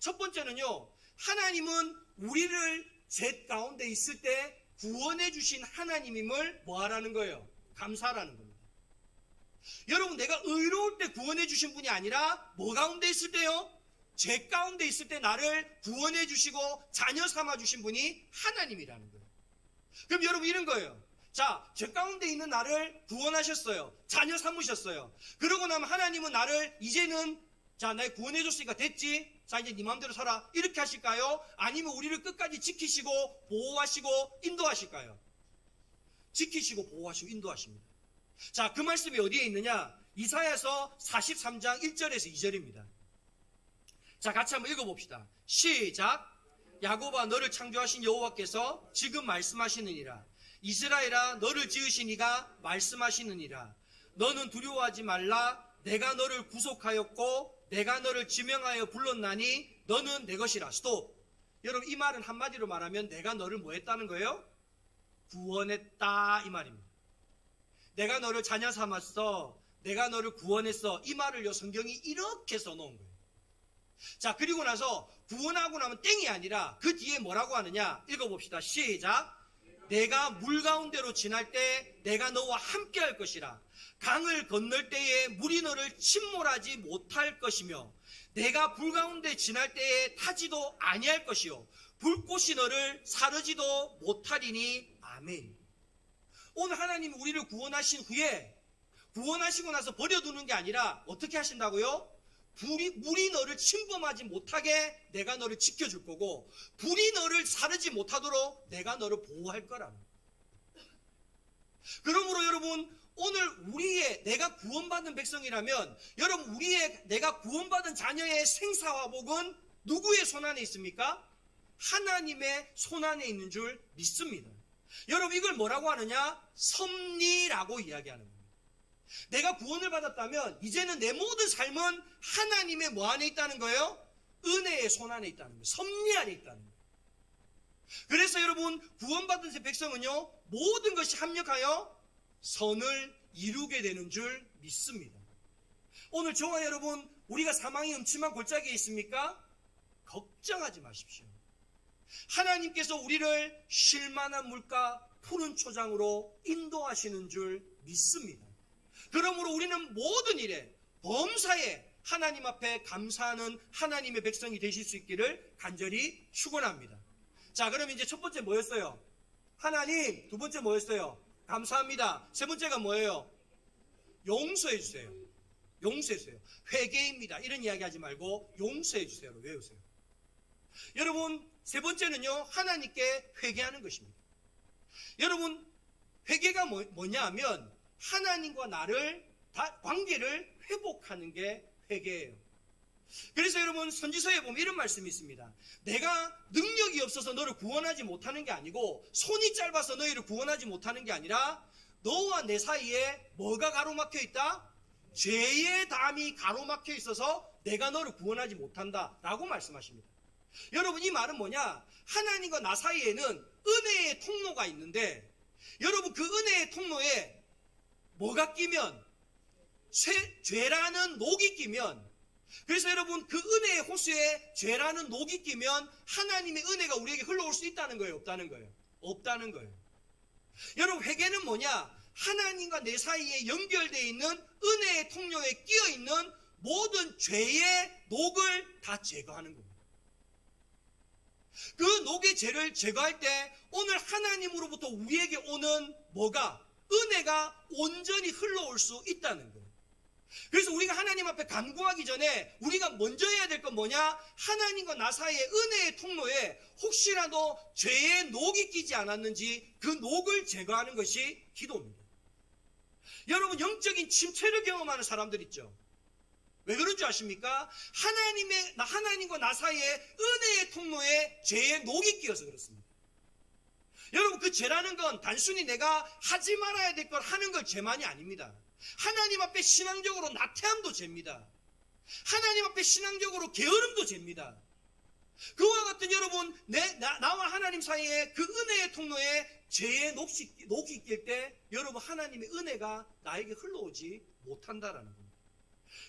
첫 번째는요, 하나님은 우리를 죄 가운데 있을 때 구원해 주신 하나님임을 뭐 하라는 거예요? 감사하라는 겁니다. 여러분, 내가 의로울 때 구원해 주신 분이 아니라 뭐 가운데 있을 때요? 죄 가운데 있을 때 나를 구원해 주시고 자녀 삼아 주신 분이 하나님이라는 거예요. 그럼 여러분, 이런 거예요. 자, 죄 가운데 있는 나를 구원하셨어요. 자녀 삼으셨어요. 그러고 나면 하나님은 나를 이제는, 자, 내가 구원해 줬으니까 됐지? 자, 이제 네 마음대로 살아. 이렇게 하실까요? 아니면 우리를 끝까지 지키시고 보호하시고 인도하실까요? 지키시고 보호하시고 인도하십니다. 자, 그 말씀이 어디에 있느냐? 이사야서 43장 1절에서 2절입니다. 자, 같이 한번 읽어봅시다. 시작. 야곱아, 너를 창조하신 여호와께서 지금 말씀하시느니라. 이스라엘아, 너를 지으신 이가 말씀하시느니라. 너는 두려워하지 말라. 내가 너를 구속하였고 내가 너를 지명하여 불렀나니 너는 내 것이라. 스톱. 여러분, 이 말은 한마디로 말하면 내가 너를 뭐 했다는 거예요? 구원했다, 이 말입니다. 내가 너를 자녀 삼았어. 내가 너를 구원했어. 이 말을요, 성경이 이렇게 써놓은 거예요. 자, 그리고 나서 구원하고 나면 땡이 아니라 그 뒤에 뭐라고 하느냐? 읽어봅시다. 시작. 내가 물 가운데로 지날 때 내가 너와 함께 할 것이라. 강을 건널 때에 물이 너를 침몰하지 못할 것이며 내가 불 가운데 지날 때에 타지도 아니할 것이요 불꽃이 너를 사르지도 못하리니. 아멘. 오늘 하나님이 우리를 구원하신 후에 구원하시고 나서 버려두는 게 아니라 어떻게 하신다고요? 물이 너를 침범하지 못하게 내가 너를 지켜줄 거고 불이 너를 사르지 못하도록 내가 너를 보호할 거라는. 그러므로 여러분, 오늘 내가 구원받은 백성이라면 여러분, 내가 구원받은 자녀의 생사와 복은 누구의 손안에 있습니까? 하나님의 손안에 있는 줄 믿습니다. 여러분, 이걸 뭐라고 하느냐? 섭리라고 이야기하는 겁니다. 내가 구원을 받았다면 이제는 내 모든 삶은 하나님의 뭐 안에 있다는 거예요? 은혜의 손 안에 있다는 거예요. 섭리 안에 있다는 거예요. 그래서 여러분, 구원받은 백성은요, 모든 것이 합력하여 선을 이루게 되는 줄 믿습니다. 오늘 저와 여러분, 우리가 사망의 음침한 골짜기에 있습니까? 걱정하지 마십시오. 하나님께서 우리를 쉴만한 물가 푸른 초장으로 인도하시는 줄 믿습니다. 그러므로 우리는 모든 일에, 범사에 하나님 앞에 감사하는 하나님의 백성이 되실 수 있기를 간절히 축원합니다. 자, 그럼 이제 첫 번째 뭐였어요? 하나님. 두 번째 뭐였어요? 감사합니다. 세 번째가 뭐예요? 용서해 주세요. 용서해 주세요. 회개입니다. 이런 이야기 하지 말고 용서해 주세요. 외우세요. 여러분, 세 번째는요, 하나님께 회개하는 것입니다. 여러분, 회개가 뭐냐 하면 하나님과 나를 관계를 회복하는 게 회개예요. 그래서 여러분, 선지서에 보면 이런 말씀이 있습니다. 내가 능력이 없어서 너를 구원하지 못하는 게 아니고, 손이 짧아서 너희를 구원하지 못하는 게 아니라, 너와 내 사이에 뭐가 가로막혀 있다? 죄의 담이 가로막혀 있어서 내가 너를 구원하지 못한다 라고 말씀하십니다. 여러분, 이 말은 뭐냐? 하나님과 나 사이에는 은혜의 통로가 있는데, 여러분, 그 은혜의 통로에 뭐가 끼면, 죄라는 녹이 끼면, 그래서 여러분, 그 은혜의 호수에 죄라는 녹이 끼면 하나님의 은혜가 우리에게 흘러올 수 있다는 거예요? 없다는 거예요? 없다는 거예요. 여러분, 회개는 뭐냐? 하나님과 내 사이에 연결되어 있는 은혜의 통로에 끼어 있는 모든 죄의 녹을 다 제거하는 겁니다. 그 녹의 죄를 제거할 때 오늘 하나님으로부터 우리에게 오는 뭐가? 은혜가 온전히 흘러올 수 있다는 거예요. 그래서 우리가 하나님 앞에 간구하기 전에 우리가 먼저 해야 될 건 뭐냐? 하나님과 나 사이의 은혜의 통로에 혹시라도 죄의 녹이 끼지 않았는지 그 녹을 제거하는 것이 기도입니다. 여러분, 영적인 침체를 경험하는 사람들 있죠? 왜 그런 줄 아십니까? 하나님과 나 사이에 은혜의 통로에 죄의 녹이 끼어서 그렇습니다. 여러분, 그 죄라는 건 단순히 내가 하지 말아야 될 걸 하는 걸 죄만이 아닙니다. 하나님 앞에 신앙적으로 나태함도 죄입니다. 하나님 앞에 신앙적으로 게으름도 죄입니다. 그와 같은 여러분, 나와 하나님 사이에 그 은혜의 통로에 죄의 녹이 낄 때 여러분, 하나님의 은혜가 나에게 흘러오지 못한다라는 겁니다.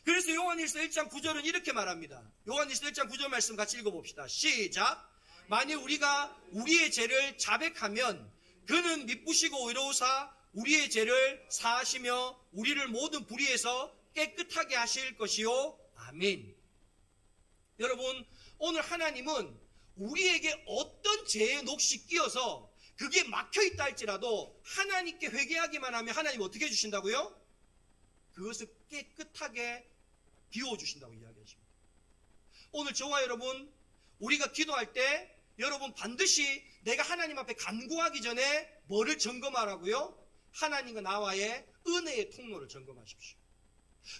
그래서 요한일서 1장 9절은 이렇게 말합니다. 요한일서 1장 9절 말씀 같이 읽어봅시다. 시작. 만일 우리가 우리의 죄를 자백하면 그는 미쁘시고 의로우사 우리의 죄를 사하시며 우리를 모든 불의에서 깨끗하게 하실 것이요. 아멘. 여러분, 오늘 하나님은 우리에게 어떤 죄의 녹이 끼어서 그게 막혀있다 할지라도 하나님께 회개하기만 하면 하나님 어떻게 해주신다고요? 그것을 깨끗하게 비워주신다고 이야기하십니다. 오늘 저와 여러분, 우리가 기도할 때 여러분 반드시 내가 하나님 앞에 간구하기 전에 뭐를 점검하라고요? 하나님과 나와의 은혜의 통로를 점검하십시오.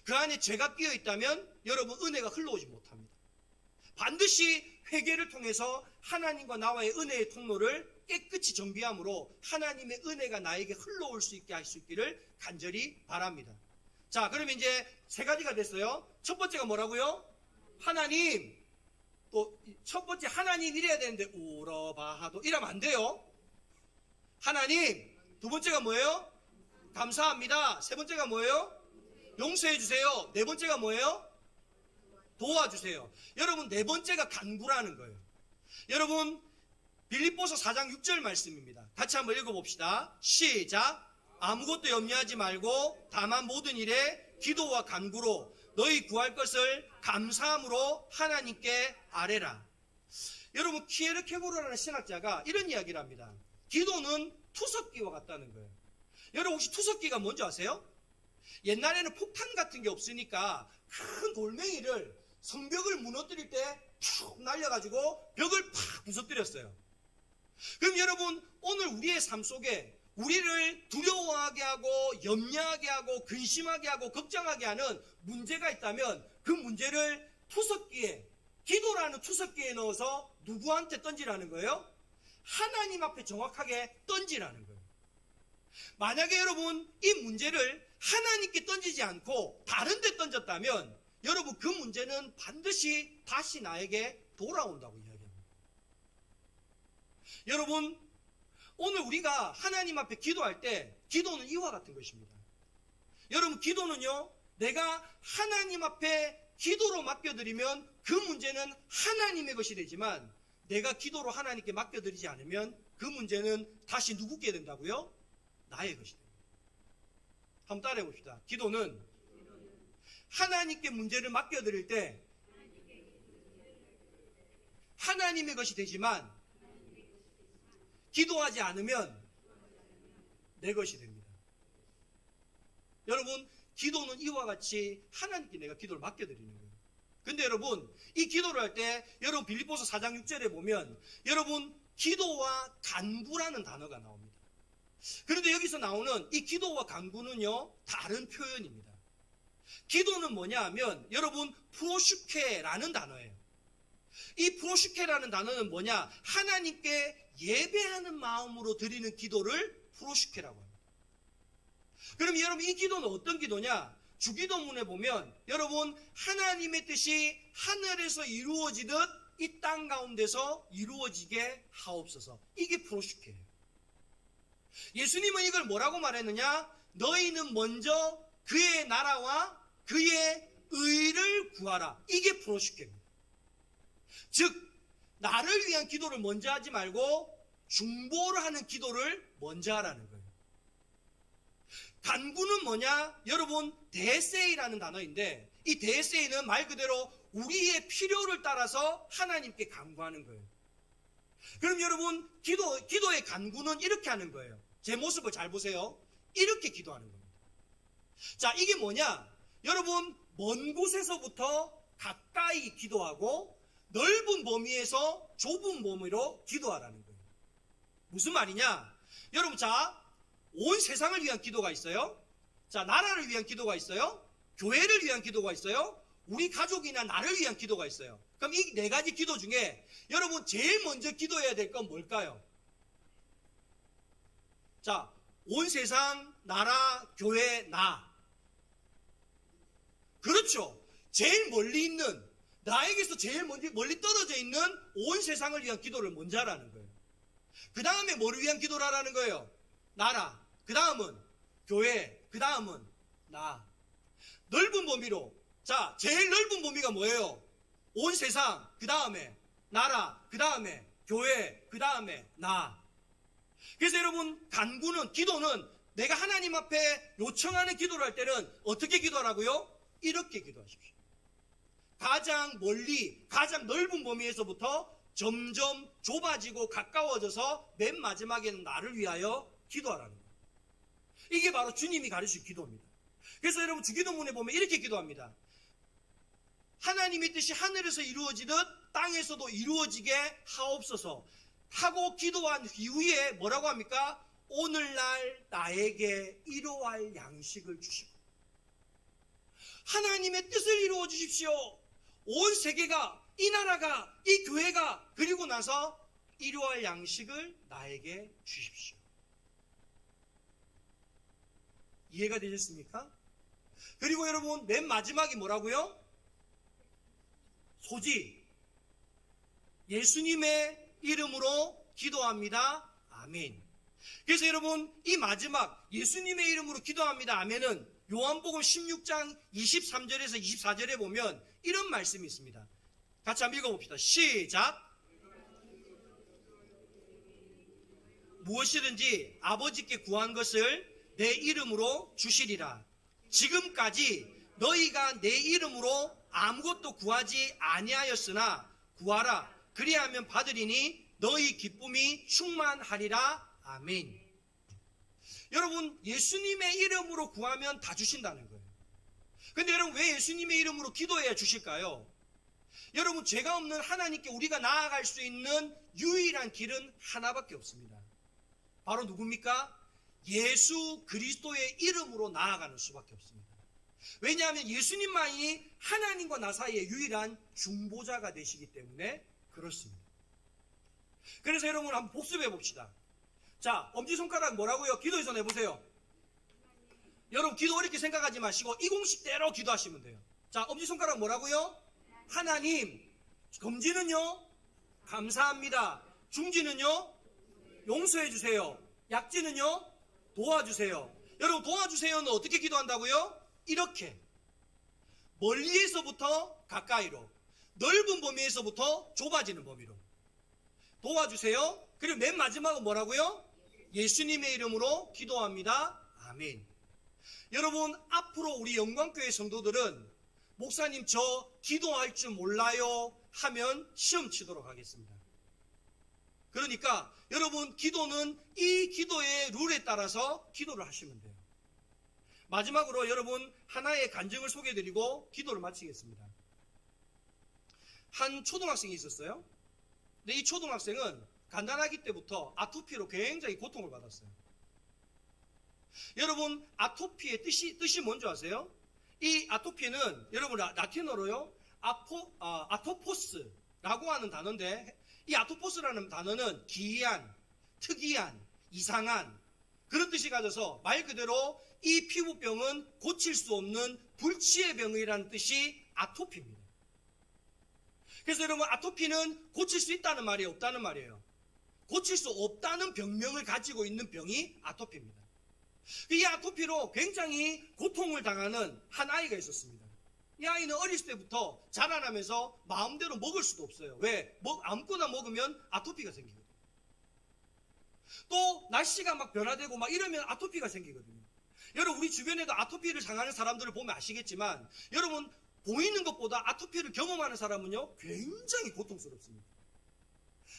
그 안에 죄가 끼어 있다면 여러분 은혜가 흘러오지 못합니다. 반드시 회개를 통해서 하나님과 나와의 은혜의 통로를 깨끗이 정비함으로 하나님의 은혜가 나에게 흘러올 수 있게 할 수 있기를 간절히 바랍니다. 자, 그러면 이제 세 가지가 됐어요. 첫 번째가 뭐라고요? 하나님. 또 첫 번째 하나님 이래야 되는데 우러바하도 이러면 안 돼요. 하나님. 두 번째가 뭐예요? 감사합니다. 세 번째가 뭐예요? 용서해 주세요. 네 번째가 뭐예요? 도와주세요. 여러분, 네 번째가 간구라는 거예요. 여러분, 빌립보서 4장 6절 말씀입니다. 같이 한번 읽어봅시다. 시작. 아무것도 염려하지 말고 다만 모든 일에 기도와 간구로 너희 구할 것을 감사함으로 하나님께 아뢰라. 여러분, 키에르케고르라는 신학자가 이런 이야기를 합니다. 기도는 투석기와 같다는 거예요. 여러분, 혹시 투석기가 뭔지 아세요? 옛날에는 폭탄 같은 게 없으니까 큰 돌멩이를 성벽을 무너뜨릴 때 툭 날려가지고 벽을 팍 부서뜨렸어요. 그럼 여러분, 오늘 우리의 삶 속에 우리를 두려워하게 하고 염려하게 하고 근심하게 하고 걱정하게 하는 문제가 있다면 그 문제를 투석기에, 기도라는 투석기에 넣어서 누구한테 던지라는 거예요? 하나님 앞에 정확하게 던지라는 거예요. 만약에 여러분 이 문제를 하나님께 던지지 않고 다른 데 던졌다면 여러분 그 문제는 반드시 다시 나에게 돌아온다고 이야기합니다. 여러분 오늘 우리가 하나님 앞에 기도할 때 기도는 이와 같은 것입니다. 여러분 기도는요, 내가 하나님 앞에 기도로 맡겨드리면 그 문제는 하나님의 것이 되지만 내가 기도로 하나님께 맡겨드리지 않으면 그 문제는 다시 누구께 된다고요? 나의 것이 됩니다. 한번 따라해 봅시다. 기도는 하나님께 문제를 맡겨드릴 때 하나님의 것이 되지만 기도하지 않으면 내 것이 됩니다. 여러분 기도는 이와 같이 하나님께 내가 기도를 맡겨드리는 거예요. 근데 여러분 이 기도를 할 때 여러분 빌립보서 4장 6절에 보면 여러분 기도와 간구라는 단어가 나옵니다. 그런데 여기서 나오는 이 기도와 간구는요 다른 표현입니다. 기도는 뭐냐 하면 여러분 프로슈케라는 단어예요. 이 프로슈케라는 단어는 뭐냐, 하나님께 예배하는 마음으로 드리는 기도를 프로슈케라고 합니다. 그럼 여러분 이 기도는 어떤 기도냐, 주기도문에 보면 여러분 하나님의 뜻이 하늘에서 이루어지듯 이 땅 가운데서 이루어지게 하옵소서, 이게 프로슈케예요. 예수님은 이걸 뭐라고 말했느냐, 너희는 먼저 그의 나라와 그의 의를 구하라, 이게 프로슈케입니다. 즉 나를 위한 기도를 먼저 하지 말고 중보를 하는 기도를 먼저 하라는 거예요. 간구는 뭐냐, 여러분 데세이라는 단어인데 이 데세이는 말 그대로 우리의 필요를 따라서 하나님께 간구하는 거예요. 그럼 여러분 기도의 간구는 이렇게 하는 거예요. 제 모습을 잘 보세요. 이렇게 기도하는 겁니다. 자, 이게 뭐냐, 여러분 먼 곳에서부터 가까이 기도하고 넓은 범위에서 좁은 범위로 기도하라는 거예요. 무슨 말이냐, 여러분 자, 온 세상을 위한 기도가 있어요. 자, 나라를 위한 기도가 있어요. 교회를 위한 기도가 있어요. 우리 가족이나 나를 위한 기도가 있어요. 그럼 이 네 가지 기도 중에 여러분 제일 먼저 기도해야 될 건 뭘까요? 자, 온 세상, 나라, 교회, 나. 그렇죠. 제일 멀리 있는, 나에게서 제일 멀리 떨어져 있는 온 세상을 위한 기도를 먼저 하라는 거예요. 그 다음에 뭐를 위한 기도를 하라는 거예요? 나라. 그 다음은 교회. 그 다음은 나. 넓은 범위로. 자, 제일 넓은 범위가 뭐예요? 온 세상. 그 다음에 나라. 그 다음에 교회. 그 다음에 나. 그래서 여러분 간구는, 기도는 내가 하나님 앞에 요청하는 기도를 할 때는 어떻게 기도하라고요? 이렇게 기도하십시오. 가장 멀리, 가장 넓은 범위에서부터 점점 좁아지고 가까워져서 맨 마지막에는 나를 위하여 기도하라는 거예요. 이게 바로 주님이 가르치신 기도입니다. 그래서 여러분 주기도문에 보면 이렇게 기도합니다. 하나님의 뜻이 하늘에서 이루어지듯 땅에서도 이루어지게 하옵소서 하고 기도한 이후에 뭐라고 합니까? 오늘날 나에게 이루어할 양식을 주시고, 하나님의 뜻을 이루어 주십시오. 온 세계가, 이 나라가, 이 교회가, 그리고 나서 이루어할 양식을 나에게 주십시오. 이해가 되셨습니까? 그리고 여러분 맨 마지막이 뭐라고요? 소지. 예수님의 이름으로 기도합니다. 아멘. 그래서 여러분 이 마지막 예수님의 이름으로 기도합니다. 아멘은 요한복음 16장 23절에서 24절에 보면 이런 말씀이 있습니다. 같이 한번 읽어봅시다. 시작. 무엇이든지 아버지께 구한 것을 내 이름으로 주시리라. 지금까지 너희가 내 이름으로 아무것도 구하지 아니하였으나 구하라. 그리하면 받으리니 너희 기쁨이 충만하리라. 아멘. 여러분 예수님의 이름으로 구하면 다 주신다는 거예요. 근데 여러분 왜 예수님의 이름으로 기도해야 주실까요? 여러분 죄가 없는 하나님께 우리가 나아갈 수 있는 유일한 길은 하나밖에 없습니다. 바로 누굽니까? 예수 그리스도의 이름으로 나아가는 수밖에 없습니다. 왜냐하면 예수님만이 하나님과 나 사이의 유일한 중보자가 되시기 때문에 그렇습니다. 그래서 여러분 한번 복습해 봅시다. 자, 엄지손가락 뭐라고요? 기도에서 내보세요. 여러분 기도 어렵게 생각하지 마시고 이 공식대로 기도하시면 돼요. 자, 엄지손가락 뭐라고요? 하나님. 검지는요? 감사합니다. 중지는요? 용서해 주세요. 약지는요? 도와주세요. 여러분 도와주세요는 어떻게 기도한다고요? 이렇게 멀리에서부터 가까이로, 넓은 범위에서부터 좁아지는 범위로 도와주세요. 그리고 맨 마지막은 뭐라고요? 예수님의 이름으로 기도합니다. 아멘. 여러분 앞으로 우리 영광교회 성도들은 목사님 저 기도할 줄 몰라요 하면 시험 치도록 하겠습니다. 그러니까 여러분 기도는 이 기도의 룰에 따라서 기도를 하시면 돼요. 마지막으로 여러분 하나의 간증을 소개해드리고 기도를 마치겠습니다. 한 초등학생이 있었어요. 근데 이 초등학생은 간단하기 때부터 아토피로 굉장히 고통을 받았어요. 여러분 아토피의 뜻이 뭔지 아세요? 이 아토피는 여러분 라틴어로요 아토포스라고 하는 단어인데, 이 아토포스라는 단어는 기이한, 특이한, 이상한 그런 뜻이 가져서 말 그대로 이 피부병은 고칠 수 없는 불치의 병이라는 뜻이 아토피입니다. 그래서 여러분 아토피는 고칠 수 있다는 말이 없다는 말이에요. 고칠 수 없다는 병명을 가지고 있는 병이 아토피입니다. 이 아토피로 굉장히 고통을 당하는 한 아이가 있었습니다. 이 아이는 어렸을 때부터 자라나면서 마음대로 먹을 수도 없어요. 왜? 아무거나 먹으면 아토피가 생기거든요. 또 날씨가 막 변화되고 막 이러면 아토피가 생기거든요. 여러분 우리 주변에도 아토피를 당하는 사람들을 보면 아시겠지만, 여러분 보이는 것보다 아토피를 경험하는 사람은요 굉장히 고통스럽습니다.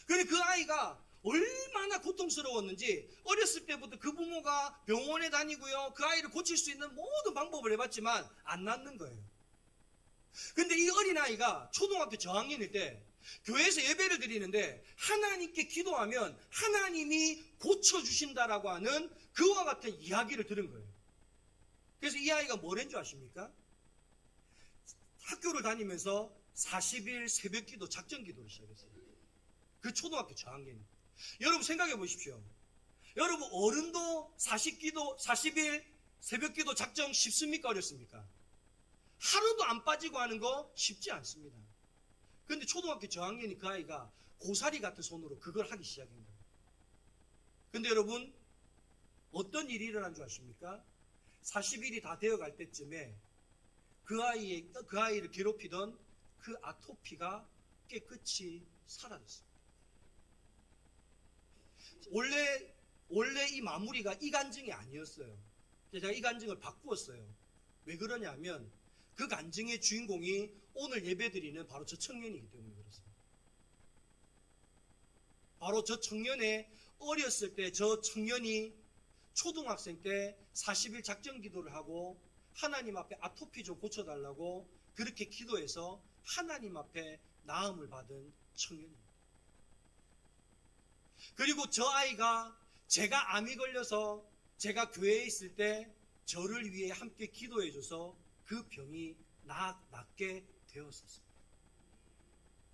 그런데 그 아이가 얼마나 고통스러웠는지 어렸을 때부터 그 부모가 병원에 다니고요 그 아이를 고칠 수 있는 모든 방법을 해봤지만 안 낫는 거예요. 근데 이 어린아이가 초등학교 저학년일 때 교회에서 예배를 드리는데 하나님께 기도하면 하나님이 고쳐주신다라고 하는 그와 같은 이야기를 들은 거예요. 그래서 이 아이가 뭘 한 줄 아십니까? 학교를 다니면서 40일 새벽 기도, 작전 기도를 시작했어요. 그 초등학교 저학년이. 여러분 생각해 보십시오. 여러분 어른도 40일 새벽 기도 작정 쉽습니까? 어렵습니까? 하루도 안 빠지고 하는 거 쉽지 않습니다. 그런데 초등학교 저학년이 그 아이가 고사리 같은 손으로 그걸 하기 시작한 거예요. 근데 여러분 어떤 일이 일어난 줄 아십니까? 40일이 다 되어갈 때쯤에 그 아이를 괴롭히던 그 아토피가 깨끗이 사라졌습니다. 원래 이 마무리가 이 간증이 아니었어요. 제가 이 간증을 바꾸었어요. 왜 그러냐면 그 간증의 주인공이 오늘 예배드리는 바로 저 청년이기 때문에 그렇습니다. 바로 저 청년의 어렸을 때 저 청년이 초등학생 때 40일 작정 기도를 하고 하나님 앞에 아토피 좀 고쳐달라고 그렇게 기도해서 하나님 앞에 나음을 받은 청년입니다. 그리고 저 아이가 제가 암이 걸려서 제가 교회에 있을 때 저를 위해 함께 기도해줘서 그 병이 낫게 되었었습니다.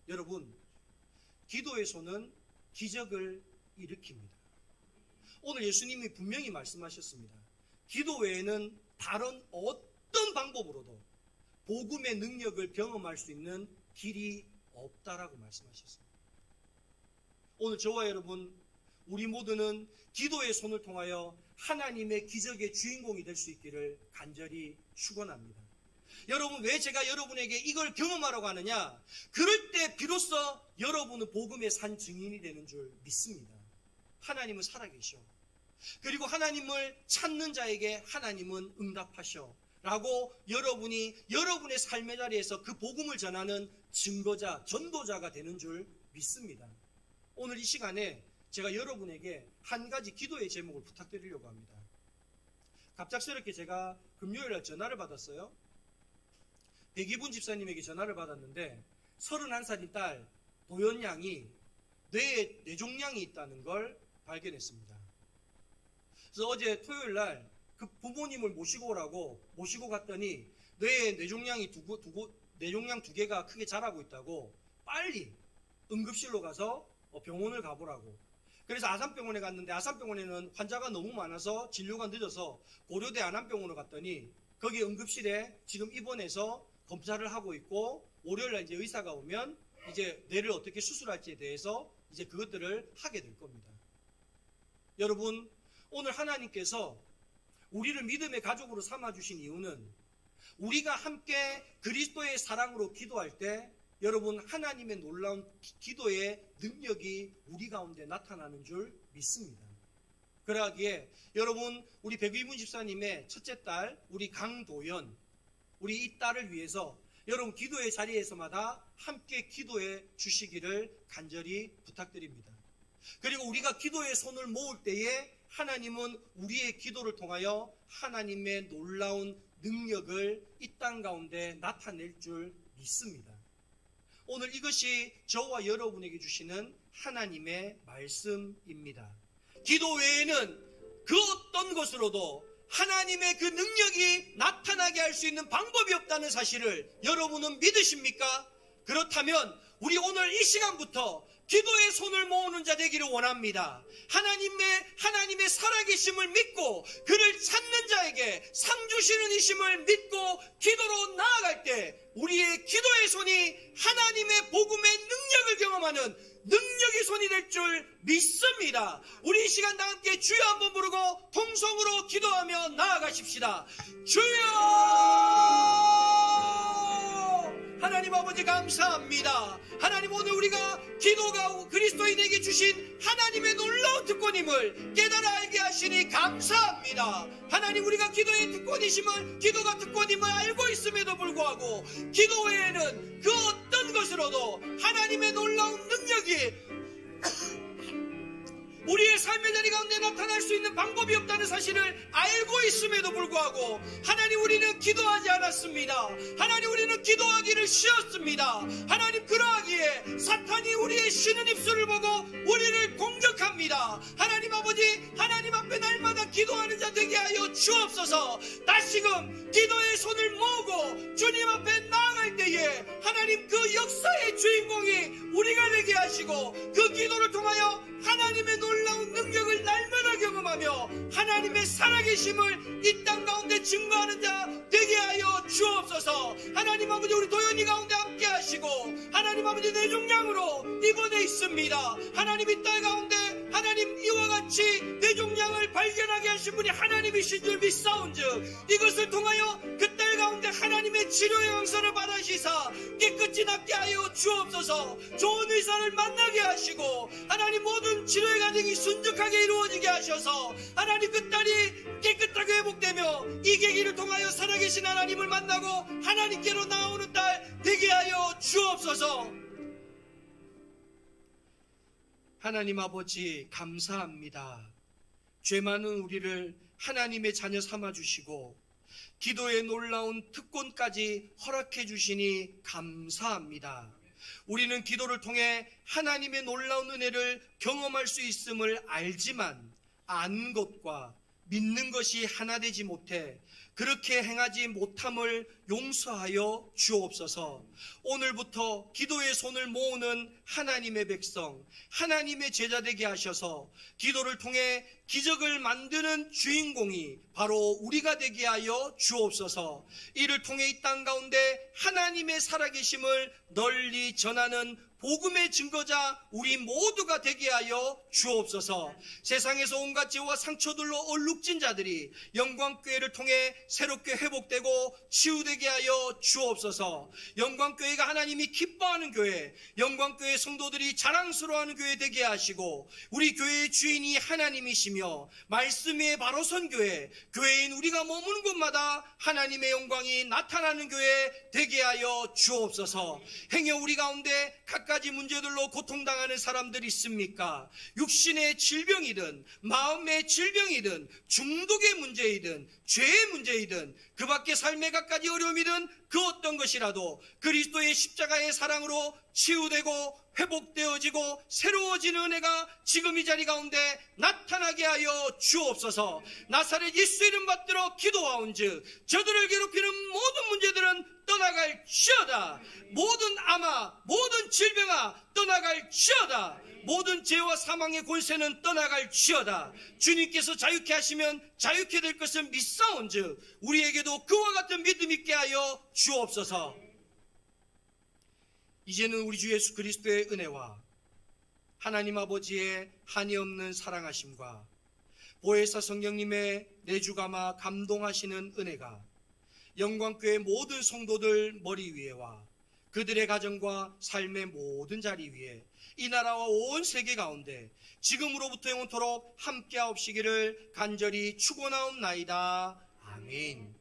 여러분, 기도의 손은 기적을 일으킵니다. 오늘 예수님이 분명히 말씀하셨습니다. 기도 외에는 다른 어떤 방법으로도 복음의 능력을 경험할 수 있는 길이 없다라고 말씀하셨습니다. 오늘 저와 여러분, 우리 모두는 기도의 손을 통하여 하나님의 기적의 주인공이 될 수 있기를 간절히 축원합니다. 여러분, 왜 제가 여러분에게 이걸 경험하라고 하느냐? 그럴 때 비로소 여러분은 복음의 산 증인이 되는 줄 믿습니다. 하나님은 살아계셔. 그리고 하나님을 찾는 자에게 하나님은 응답하셔. 라고 여러분이 여러분의 삶의 자리에서 그 복음을 전하는 증거자, 전도자가 되는 줄 믿습니다. 오늘 이 시간에 제가 여러분에게 한 가지 기도의 제목을 부탁드리려고 합니다. 갑작스럽게 제가 금요일날 전화를 받았어요. 백이분 집사님에게 전화를 받았는데 31살인 딸 도연 양이 뇌에 뇌종양이 있다는 걸 발견했습니다. 그래서 어제 토요일날 그 부모님을 모시고 오라고 모시고 갔더니 뇌에 뇌종양 두 개가 크게 자라고 있다고 빨리 응급실로 가서 병원을 가보라고. 그래서 아산병원에 갔는데 아산병원에는 환자가 너무 많아서 진료가 늦어서 고려대 안암병원으로 갔더니 거기 응급실에 지금 입원해서 검사를 하고 있고 월요일날 이제 의사가 오면 이제 뇌를 어떻게 수술할지에 대해서 이제 그것들을 하게 될 겁니다. 여러분, 오늘 하나님께서 우리를 믿음의 가족으로 삼아주신 이유는 우리가 함께 그리스도의 사랑으로 기도할 때 여러분 하나님의 놀라운 기도의 능력이 우리 가운데 나타나는 줄 믿습니다. 그러기에 여러분 우리 백의문 집사님의 첫째 딸 우리 강도연 우리 이 딸을 위해서 여러분 기도의 자리에서마다 함께 기도해 주시기를 간절히 부탁드립니다. 그리고 우리가 기도의 손을 모을 때에 하나님은 우리의 기도를 통하여 하나님의 놀라운 능력을 이 땅 가운데 나타낼 줄 믿습니다. 오늘 이것이 저와 여러분에게 주시는 하나님의 말씀입니다. 기도 외에는 그 어떤 것으로도 하나님의 그 능력이 나타나게 할 수 있는 방법이 없다는 사실을 여러분은 믿으십니까? 그렇다면 우리 오늘 이 시간부터 기도의 손을 모으는 자 되기를 원합니다. 하나님의 살아계심을 믿고 그를 찾는 자에게 상 주시는 이심을 믿고 기도로 나아갈 때 우리의 기도의 손이 하나님의 복음의 능력을 경험하는 능력의 손이 될 줄 믿습니다. 우리 이 시간 다 함께 주여 한번 부르고 통성으로 기도하며 나아가십시다. 주여! 하나님 아버지 감사합니다. 하나님 오늘 우리가 기도가 그리스도인에게 주신 하나님의 놀라운 특권임을 깨달아 알게 하시니 감사합니다. 하나님 우리가 기도의 기도가 특권임을 알고 있음에도 불구하고 기도 외에는 그 어떤 것으로도 하나님의 놀라운 능력이 우리의 삶의 자리 가운데 나타날 수 있는 방법이 없다는 사실을 알고 있음에도 불구하고 하나님 우리는 기도하지 않았습니다. 하나님 우리는 기도하기를 쉬었습니다. 하나님 그러하기에 사탄이 우리의 쉬는 입술을 보고 우리를 공격합니다. 하나님 아버지 하나님 앞에 날마다 기도하는 자 되게 하여 주옵소서. 다시금 기도의 손을 모으고 주님 앞에 나아갈 때에 하나님 그 역사의 주인공이 우리가 되게 하시고 그 기도를 통하여 하나님의 놀라운 능력을 날마다 경험하며 하나님의 살아계심을 이 땅 가운데 증거하는 자 되게 하여 주옵소서. 하나님 아버지 우리 도연이 가운데 함께 하시고 하나님 아버지 내 종양으로 입원해 있습니다. 하나님 이 땅 가운데 하나님 이와 같이 내 종양을 발견하게 하신 분이 하나님이신 줄 믿사온즉 이것을 통하여 그 딸 가운데 하나님의 치료의 영선을 받으시사 깨끗이 낫게 하여 주옵소서. 좋은 의사를 만나게 하시고 하나님 모든 치료의 과정이 순적하게 이루어지게 하셔서 하나님 그 딸이 깨끗하게 회복되며 이 계기를 통하여 살아계신 하나님을 만나고 하나님께로 나오는 딸 되게 하여 주옵소서. 하나님 아버지 감사합니다. 죄 많은 우리를 하나님의 자녀 삼아주시고 기도의 놀라운 특권까지 허락해 주시니 감사합니다. 우리는 기도를 통해 하나님의 놀라운 은혜를 경험할 수 있음을 알지만 아는 것과 믿는 것이 하나 되지 못해 그렇게 행하지 못함을 용서하여 주옵소서. 오늘부터 기도의 손을 모으는 하나님의 백성, 하나님의 제자 되게 하셔서 기도를 통해 기적을 만드는 주인공이 바로 우리가 되게 하여 주옵소서. 이를 통해 이 땅 가운데 하나님의 살아계심을 널리 전하는 복음의 증거자 우리 모두가 되게 하여 주옵소서. 세상에서 온갖 죄와 상처들로 얼룩진 자들이 영광교회를 통해 새롭게 회복되고 치유되게 하여 주옵소서. 영광교회가 하나님이 기뻐하는 교회, 영광교회 성도들이 자랑스러워하는 교회 되게 하시고 우리 교회의 주인이 하나님이시며 말씀 위에 바로 선 교회, 교회인 우리가 머무는 곳마다 하나님의 영광이 나타나는 교회 되게 하여 주옵소서. 행여 우리 가운데 갖가지 문제들로 고통당하는 사람들이 있습니까? 육신의 질병이든 마음의 질병이든 중독의 문제이든 죄의 문제이든 그 밖의 삶의 갖가지 어려움이든 그 어떤 것이라도 그리스도의 십자가의 사랑으로 치유되고 회복되어지고 새로워지는 은혜가 지금 이 자리 가운데 나타나게 하여 주옵소서. 나사렛 예수 이름 받들어 기도하온즉 저들을 괴롭히는 모든 문제들은 떠나갈지어다. 모든 암아, 모든 질병아 떠나갈지어다. 모든 죄와 사망의 권세는 떠나갈지어다. 주님께서 자유케 하시면 자유케 될 것을 믿사온즉 우리에게도 그와 같은 믿음 있게 하여 주옵소서. 이제는 우리 주 예수 그리스도의 은혜와 하나님 아버지의 한이 없는 사랑하심과 보혜사 성령님의 내주감아 감동하시는 은혜가 영광교회 모든 성도들 머리 위에와 그들의 가정과 삶의 모든 자리 위에 이 나라와 온 세계 가운데 지금으로부터 영원토록 함께하옵시기를 간절히 축원하옵나이다. 아멘.